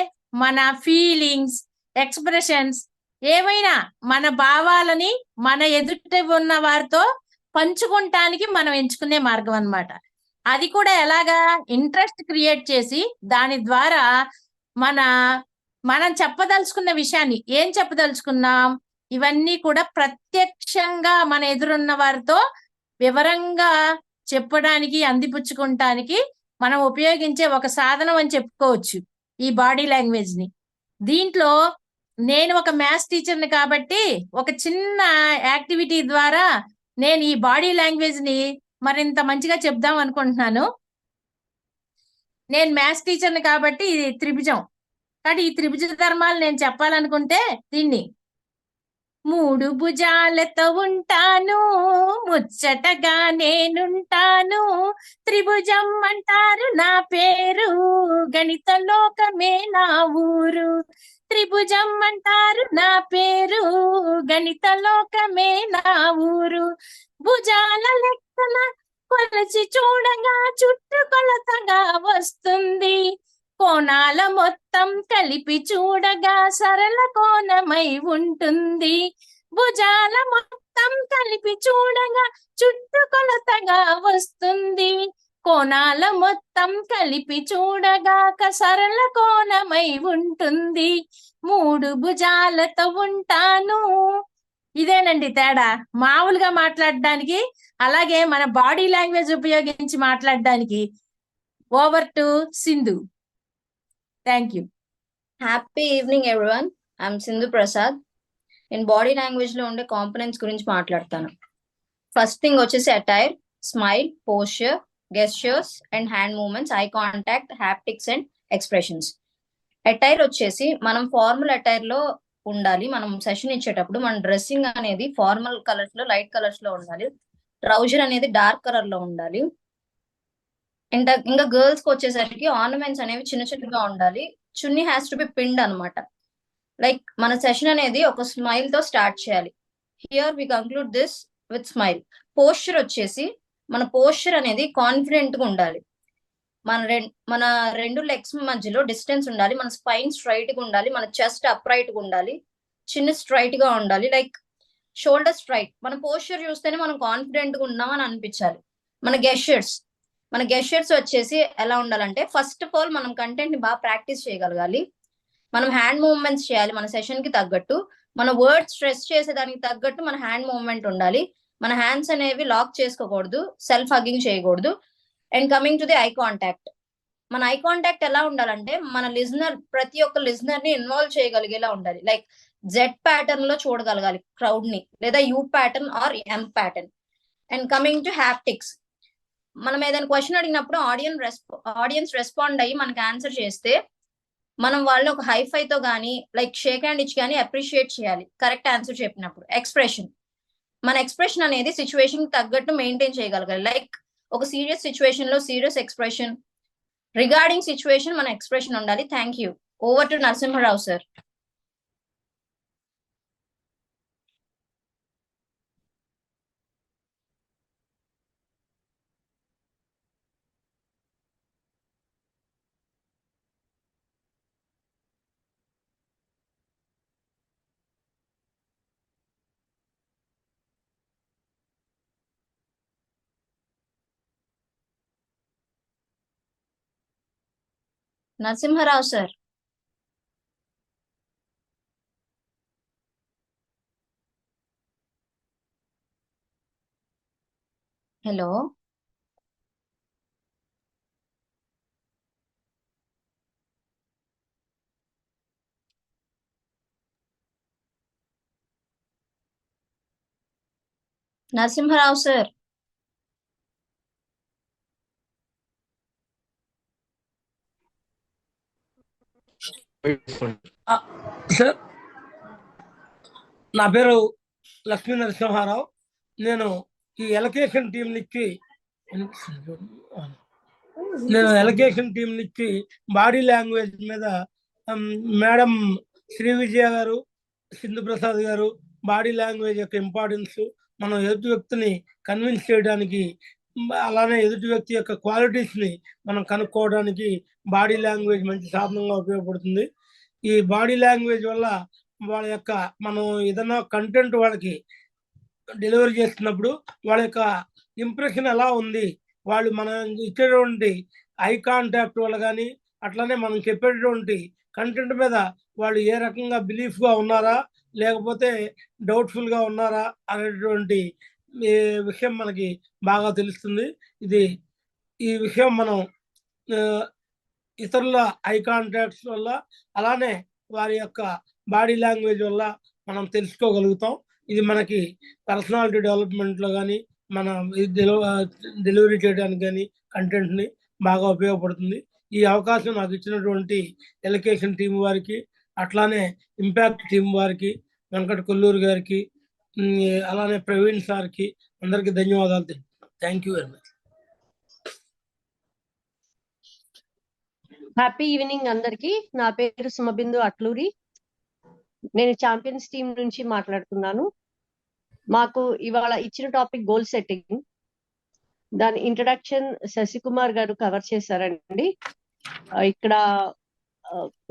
మన ఫీలింగ్స్, ఎక్స్ప్రెషన్స్, ఏవైనా మన భావాలని మన ఎదుట ఉన్న వారితో పంచుకుంటానికి మనం ఎంచుకునే మార్గం అన్నమాట. అది కూడా ఎలాగా, ఇంట్రెస్ట్ క్రియేట్ చేసి దాని ద్వారా మనం చెప్పదలుచుకున్న విషయాన్ని, ఏం చెప్పదలుచుకున్నాం, ఇవన్నీ కూడా ప్రత్యక్షంగా మన ఎదురున్న వారితో వివరంగా చెప్పడానికి, అందిపుచ్చుకుంటానికి మనం ఉపయోగించే ఒక సాధనం అని చెప్పుకోవచ్చు ఈ బాడీ లాంగ్వేజ్ ని. దీంట్లో నేను ఒక మ్యాథ్స్ టీచర్ని కాబట్టి ఒక చిన్న యాక్టివిటీ ద్వారా నేను ఈ బాడీ లాంగ్వేజ్ ని మరింత మంచిగా చెప్దాం అనుకుంటున్నాను. నేను మ్యాథ్స్ టీచర్ని కాబట్టి ఇది త్రిభుజం, కాబట్టి ఈ త్రిభుజ ధర్మాలు నేను చెప్పాలనుకుంటే దీన్ని 3 భుజాలతో ఉంటాను, ముచ్చటగా నేనుంటాను, త్రిభుజం అంటారు నా పేరు, గణిత లోకమే నా ఊరు. త్రిభుజం అంటారు నా పేరు, గణిత లోకమే నా ఊరు. భుజాల లెక్కన కొలచి చూడగా చుట్టుకొలతగా వస్తుంది, కోణాల మొత్తం కలిపి చూడగా సరళ కోణమై ఉంటుంది. భుజాల మొత్తం కలిపి చూడగా చుట్టుకొలతగా వస్తుంది, కోణాల మొత్తం కలిపి చూడగా సరళ కోణమై ఉంటుంది. 3 భుజాలతో ఉంటాను. ఇదేనండి తేడా మామూలుగా మాట్లాడడానికి, అలాగే మన బాడీ లాంగ్వేజ్ ఉపయోగించి మాట్లాడడానికి. Over to Sindhu. Thank you. Happy evening everyone. I'm Sindhu Prasad. In body language లో ఉండే కాంపోనెంట్స్ గురించి మాట్లాడతాను. ఫస్ట్ థింగ్ వచ్చేసి attire, smile, posture, gestures and hand movements, eye contact, haptics and expressions. Attire వచ్చేసి మనం formal attire లో ఉండాలి. మనం సెషన్ ఇచ్చేటప్పుడు మన డ్రెస్సింగ్ అనేది ఫార్మల్ కలర్స్ లో, లైట్ కలర్స్ లో ఉండాలి. ట్రౌజర్ అనేది డార్క్ కలర్ లో ఉండాలి. ఇంకా గర్ల్స్ కి వచ్చేసరికి ఆర్నమెంట్స్ అనేవి చిన్న చిన్నగా ఉండాలి. Chunni has to be pinned అనమాట. లైక్ మన సెషన్ అనేది ఒక స్మైల్ తో స్టార్ట్ చేయాలి. Here we conclude this with smile. Posture వచ్చేసి మన పోస్చర్ అనేది కాన్ఫిడెంట్ గా ఉండాలి. మన రెండు లెగ్స్ మధ్యలో డిస్టెన్స్ ఉండాలి. మన స్పైన్ స్ట్రైట్ గా ఉండాలి. మన చెస్ట్ అప్రైట్ గా ఉండాలి. చిన్న స్ట్రైట్ గా ఉండాలి. Like shoulder straight. మన పోస్చర్ చూస్తేనే మనం కాన్ఫిడెంట్ గా ఉన్నామని అనిపించాలి. మన గెస్చర్స్ వచ్చేసి ఎలా ఉండాలంటే, ఫస్ట్ ఆఫ్ ఆల్ మనం కంటెంట్ ని బాగా ప్రాక్టీస్ చేయగలగాలి. మనం హ్యాండ్ మూవ్మెంట్స్ చేయాలి మన సెషన్ కి తగ్గట్టు. మన వర్డ్స్ స్ట్రెస్ చేసేదానికి తగ్గట్టు మన హ్యాండ్ మూవ్మెంట్ ఉండాలి. మన హ్యాండ్స్ అనేవి లాక్ చేసుకోకూడదు, సెల్ఫ్ హగ్గింగ్ చేయకూడదు. And coming to the eye contact. మన ఐ కాంటాక్ట్ ఎలా ఉండాలంటే, మన లిజనర్, ప్రతి ఒక్క లిజనర్ ని ఇన్వాల్వ్ చేయగలిగేలా ఉండాలి. లైక్ జెడ్ ప్యాటర్న్ లో చూడగలగాలి క్రౌడ్ ని, లేదా U pattern or M pattern. And coming to haptics, మనం ఏదైనా క్వశ్చన్ అడిగినప్పుడు ఆడియన్స్ రెస్పాండ్ అయ్యి మనకి ఆన్సర్ చేస్తే మనం వాళ్ళు ఒక హైఫై తో కానీ లైక్ షేక్ హ్యాండ్ ఇచ్చి కానీ అప్రిషియేట్ చేయాలి కరెక్ట్ ఆన్సర్ చెప్పినప్పుడు. ఎక్స్ప్రెషన్, మన ఎక్స్ప్రెషన్ అనేది సిచ్యువేషన్ తగ్గట్టు మెయింటైన్ చేయగలగాలి. లైక్ ఒక సీరియస్ సిచ్యువేషన్ లో సీరియస్ ఎక్స్ప్రెషన్, రిగార్డింగ్ సిచ్యువేషన్ మన ఎక్స్ప్రెషన్ ఉండాలి. Thank you. Over to Narasimharao sir. Narasimharao sir. Hello. Narasimharao sir. Sir, నా పేరు లక్ష్మీ నరసింహారావు. నేను ఈ ఎలకేషన్ టీం నుంచి బాడీ లాంగ్వేజ్ మీద మేడం శ్రీ విజయ గారు, సింధు ప్రసాద్ గారు బాడీ లాంగ్వేజ్ యొక్క ఇంపార్టెన్స్, మనం ఎదుటి వ్యక్తిని కన్విన్స్ చేయడానికి, అలానే ఎదుటి వ్యక్తి యొక్క క్వాలిటీస్ ని మనం కనుక్కోవడానికి బాడీ లాంగ్వేజ్ మంచి సాధనంగా ఉపయోగపడుతుంది. ఈ బాడీ లాంగ్వేజ్ వల్ల వాళ్ళ యొక్క మనం ఏదైనా కంటెంట్ వాళ్ళకి డెలివరీ చేస్తున్నప్పుడు వాళ్ళ యొక్క ఇంప్రెషన్ ఎలా ఉంది, వాళ్ళు మనం ఇచ్చేటువంటి ఐ కాంటాక్ట్ వల్ల కానీ, అట్లానే మనం చెప్పేటటువంటి కంటెంట్ మీద వాళ్ళు ఏ రకంగా బిలీఫ్గా ఉన్నారా లేకపోతే డౌట్ఫుల్గా ఉన్నారా అనేటువంటి విషయం మనకి బాగా తెలుస్తుంది. ఈ విషయం మనం ఇతరుల ఐ కాంటాక్ట్స్ వల్ల, అలానే వారి యొక్క బాడీ లాంగ్వేజ్ వల్ల మనం తెలుసుకోగలుగుతాం. ఇది మనకి పర్సనాలిటీ డెవలప్మెంట్లో కానీ, మన డెలివరీ చేయడానికి కానీ కంటెంట్ని బాగా ఉపయోగపడుతుంది. ఈ అవకాశం నాకు ఇచ్చినటువంటి ఎలకేషన్ టీం వారికి, అట్లానే ఇంపాక్ట్ టీం వారికి, వెంకట కొల్లూరు గారికి, అలానే ప్రవీణ్ సార్కి అందరికీ ధన్యవాదాలు. Thank you very much. Happy evening అందరికి. నా పేరు సుమబిందు అట్లూరి. నేను ఛాంపియన్స్ టీం నుంచి మాట్లాడుతున్నాను. మాకు ఇవాళ ఇచ్చిన టాపిక్ గోల్ సెట్టింగ్. దాని ఇంట్రడక్షన్ శశికుమార్ గారు కవర్ చేశారండి. ఇక్కడ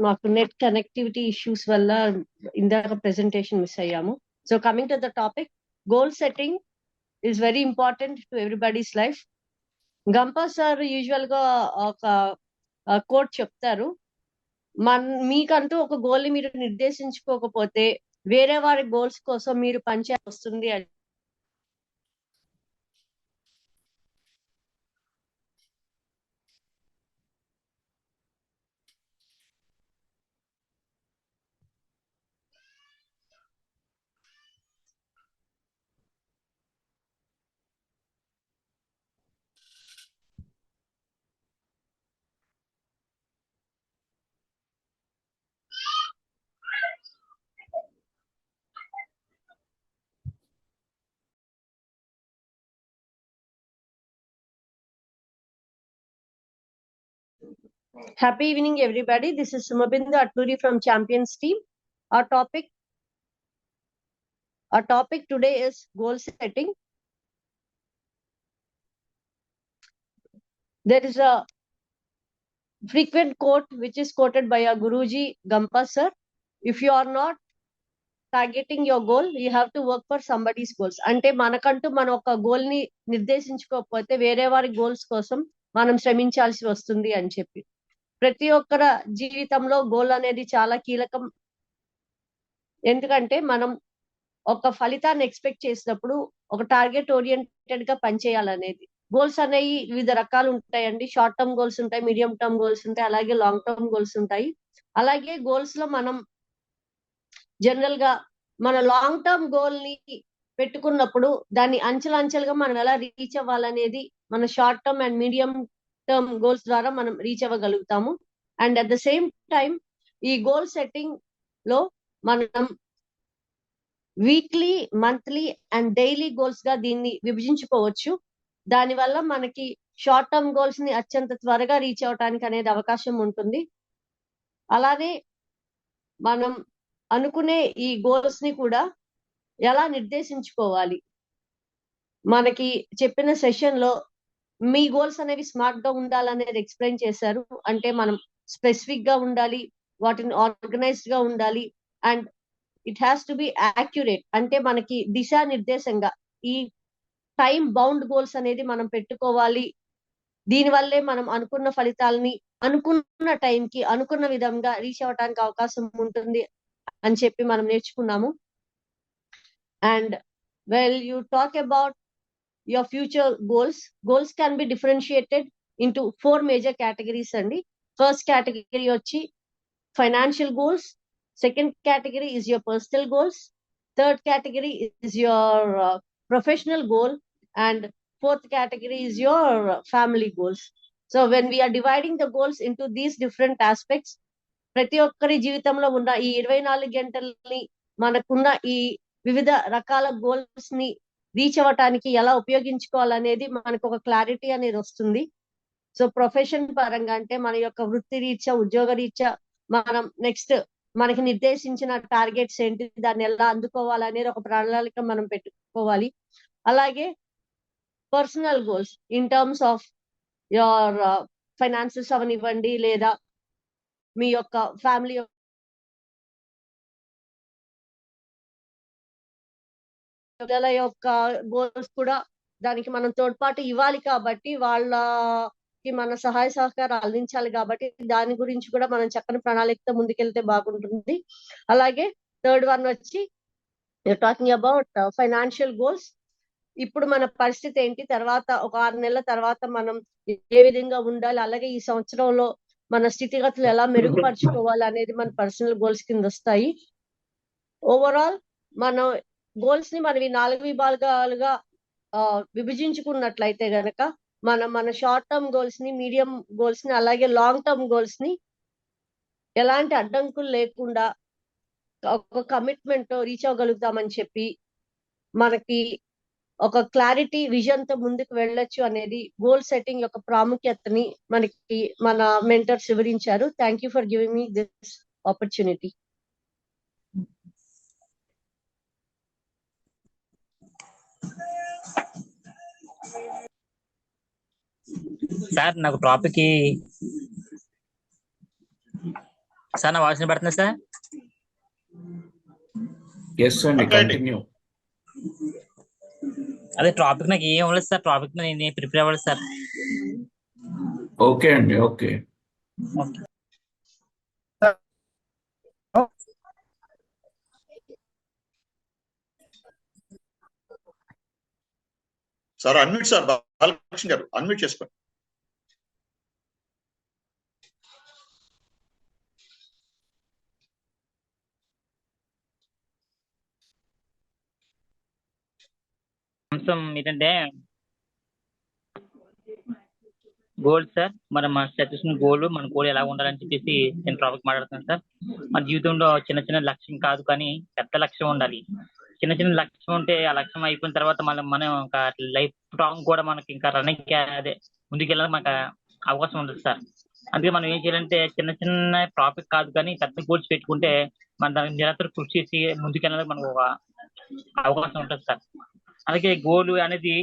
మాకు నెట్ కనెక్టివిటీ ఇష్యూస్ వల్ల ఇందాక ప్రెజెంటేషన్ మిస్ అయ్యాము. So coming to the topic, goal setting is very important to everybody's life. Gampa sir usual గా ఒక కోట్ చెప్తారు, మీకంటూ ఒక గోల్ ని మీరు నిర్దేశించుకోకపోతే వేరే వారి గోల్స్ కోసం మీరు పనిచేయాల్సి వస్తుంది అని. Happy evening, everybody. This is Sumabindu Atluri from Champions team. Our topic today is goal setting. There is a frequent quote which is quoted by our Guruji Gampa sir. If you are not targeting your goal, you have to work for somebody's goals. అంటే మనకంటూ మన ఒక goal ని నిర్దేశించుకోకపోతే వేరే వారి goals కోసం మనం శ్రమించాల్సి వస్తుంది అని చెప్పి. ప్రతి ఒక్కరి జీవితంలో గోల్ అనేది చాలా కీలకం. ఎందుకంటే మనం ఒక ఫలితాన్ని ఎక్స్పెక్ట్ చేసినప్పుడు ఒక టార్గెట్ ఓరియంటెడ్ గా పనిచేయాలనేది. గోల్స్ అనేవి వివిధ రకాలు ఉంటాయండి. షార్ట్ టర్మ్ గోల్స్ ఉంటాయి, మీడియం టర్మ్ గోల్స్ ఉంటాయి, అలాగే లాంగ్ టర్మ్ గోల్స్ ఉంటాయి. అలాగే గోల్స్ లో మనం జనరల్ గా మన లాంగ్ టర్మ్ గోల్ ని పెట్టుకున్నప్పుడు దాన్ని అంచెలంచెలుగా మనం ఎలా రీచ్ అవ్వాలనేది మన short term and medium term goals ద్వారా మనం రీచ్ అవ్వగలుగుతాము. And at the same time ఈ గోల్ సెట్టింగ్ లో మనం weekly, monthly and daily goals గా దీన్ని విభజించుకోవచ్చు. దానివల్ల మనకి షార్ట్ టర్మ్ గోల్స్ ని అత్యంత త్వరగా రీచ్ అవడానికి అనేది అవకాశం ఉంటుంది. అలానే మనం అనుకునే ఈ గోల్స్ ని కూడా ఎలా నిర్దేశించుకోవాలి. మనకి చెప్పిన సెషన్ లో మీ గోల్స్ అనేవి స్మార్ట్ గా ఉండాలనేది ఎక్స్ప్లెయిన్ చేశారు. అంటే మనం స్పెసిఫిక్ గా ఉండాలి, వాటిని ఆర్గనైజ్డ్ గా ఉండాలి and it has to B accurate. అంటే మనకి దిశానిర్దేశంగా ఈ టైం బౌండ్ గోల్స్ అనేది మనం పెట్టుకోవాలి. దీనివల్లే మనం అనుకున్న ఫలితాలని అనుకున్న టైంకి అనుకున్న విధంగా రీచ్ అవ్వడానికి అవకాశం ఉంటుంది అని చెప్పి మనం నేర్చుకున్నాము. And well you talk about your future goals can be differentiated into 4 major categories అండి. ఫస్ట్ కేటగిరీ వచ్చి financial goals, second category is your personal goals, third category is your professional goal, and fourth category is your family goals. So when we are dividing the goals into these different aspects, ప్రతి ఒక్కరి జీవితంలో ఉన్న ఈ 24 గంటల్ని మనకున్న ఈ వివిధ రకాల goals ని రీచ్ అవ్వటానికి ఎలా ఉపయోగించుకోవాలనేది మనకు ఒక క్లారిటీ అనేది వస్తుంది. సో ప్రొఫెషన్ పరంగా అంటే మన యొక్క వృత్తి రీత్యా, ఉద్యోగ రీత్యా మనం నెక్స్ట్ మనకి నిర్దేశించిన టార్గెట్స్ ఏంటి, దాన్ని ఎలా అందుకోవాలనేది ఒక ప్రణాళిక మనం పెట్టుకోవాలి. అలాగే personal goals in terms of your finances అవనివ్వండి, లేదా మీ యొక్క ఫ్యామిలీ పిల్లల యొక్క గోల్స్ కూడా దానికి మనం తోడ్పాటు ఇవ్వాలి కాబట్టి, వాళ్ళకి మన సహాయ సహకారాలు అందించాలి కాబట్టి దాని గురించి కూడా మనం చక్కని ప్రణాళికతో ముందుకెళ్తే బాగుంటుంది. అలాగే థర్డ్ వన్ వచ్చి టాకింగ్ అబౌట్ ఫైనాన్షియల్ గోల్స్. ఇప్పుడు మన పరిస్థితి ఏంటి, తర్వాత ఒక 6 నెలల తర్వాత మనం ఏ విధంగా ఉండాలి, అలాగే ఈ సంవత్సరంలో మన స్థితిగతులు ఎలా మెరుగుపరుచుకోవాలి అనేది మన పర్సనల్ గోల్స్ కింద వస్తాయి. ఓవరాల్ మనం గోల్స్ ని మనం ఈ 4 విభాగాలుగా విభజించుకున్నట్లయితే గనక మన షార్ట్ టర్మ్ గోల్స్ ని, మీడియం గోల్స్ ని, అలాగే లాంగ్ టర్మ్ గోల్స్ ని ఎలాంటి అడ్డంకులు లేకుండా ఒక కమిట్మెంట్ తో రీచ్ అవ్వగలుగుతామని చెప్పి మనకి ఒక క్లారిటీ విజన్ తో ముందుకు వెళ్ళొచ్చు అనేది గోల్ సెట్టింగ్ యొక్క ప్రాముఖ్యతని మనకి మన మెంటర్స్ వివరించారు. Thank you for giving me this opportunity. Sir నాకు టాపిక్ సార్ నా వాయిస్ పడుతుంది సార్? ఎస్ అండి, కంటిన్యూ. అదే టాపిక్ నాకు ఏం అవ్వలేదు సార్, టాపిక్ నేను ప్రిపేర్ అవ్వలేదు సార్. ఓకే అండి, okay. Sir unmute sir, Balakrishna గారు అన్మ్యూట్ చేసుకోండి. అంశం ఏంటంటే గోల్ సార్. మన గోల్, మన గోల్ ఎలా ఉండాలని చెప్పేసి నేను టాపిక్ మాట్లాడుతున్నాను సార్. మన జీవితంలో చిన్న చిన్న లక్ష్యం కాదు కానీ పెద్ద లక్ష్యం ఉండాలి. చిన్న చిన్న లక్ష్యం ఉంటే ఆ లక్ష్యం అయిపోయిన తర్వాత మనం ఇంకా లైఫ్ లాంగ్ కూడా మనకి ఇంకా రన్నింగ్ అదే ముందుకెళ్ళడానికి మనకు అవకాశం ఉంటుంది సార్. అందుకే మనం ఏం చేయాలంటే చిన్న చిన్న టాపిక్ కాదు కానీ పెద్ద గోల్స్ పెట్టుకుంటే మన దానికి నిరంతరం కృషి చేసి ముందుకెళ్ళడానికి మనకు ఒక అవకాశం ఉంటుంది సార్. అలాగే గోల్ అనేది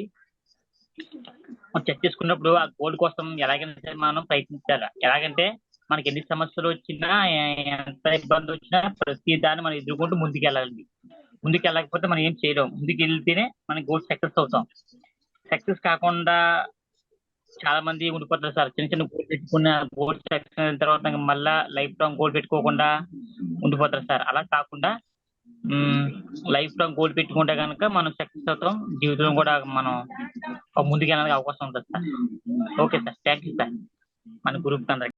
మనం చెక్ చేసుకున్నప్పుడు ఆ గోల్ కోసం ఎలాగైనా మనం ప్రయత్నించాలి. ఎలాగంటే మనకి ఎన్ని సమస్యలు వచ్చినా, ఎంత ఇబ్బంది వచ్చినా ప్రతి దాన్ని మనం ఎదుర్కొంటూ ముందుకెళ్ళాలి. ముందుకెళ్ళకపోతే మనం ఏం చేయలేం. ముందుకు వెళ్తేనే మన గోల్ సక్సెస్ అవుతాం. సక్సెస్ కాకుండా చాలా మంది ఉండిపోతారు సార్. చిన్న చిన్న గోల్ పెట్టుకున్న గోల్ సక్సెస్ అయిన తర్వాత మళ్ళా లైఫ్ లాంగ్ గోల్ పెట్టుకోకుండా ఉండిపోతారు సార్. అలా కాకుండా లైఫ్ లాంగ్ గోల్ పెట్టుకుంటే కనుక మనం సక్సెస్ అవుతాం. జీవితంలో కూడా మనం ముందుకెళ్ళడానికి అవకాశం ఉంటుంది sir. Okay sir, thank you sir మన గ్రూప్ అందరికి.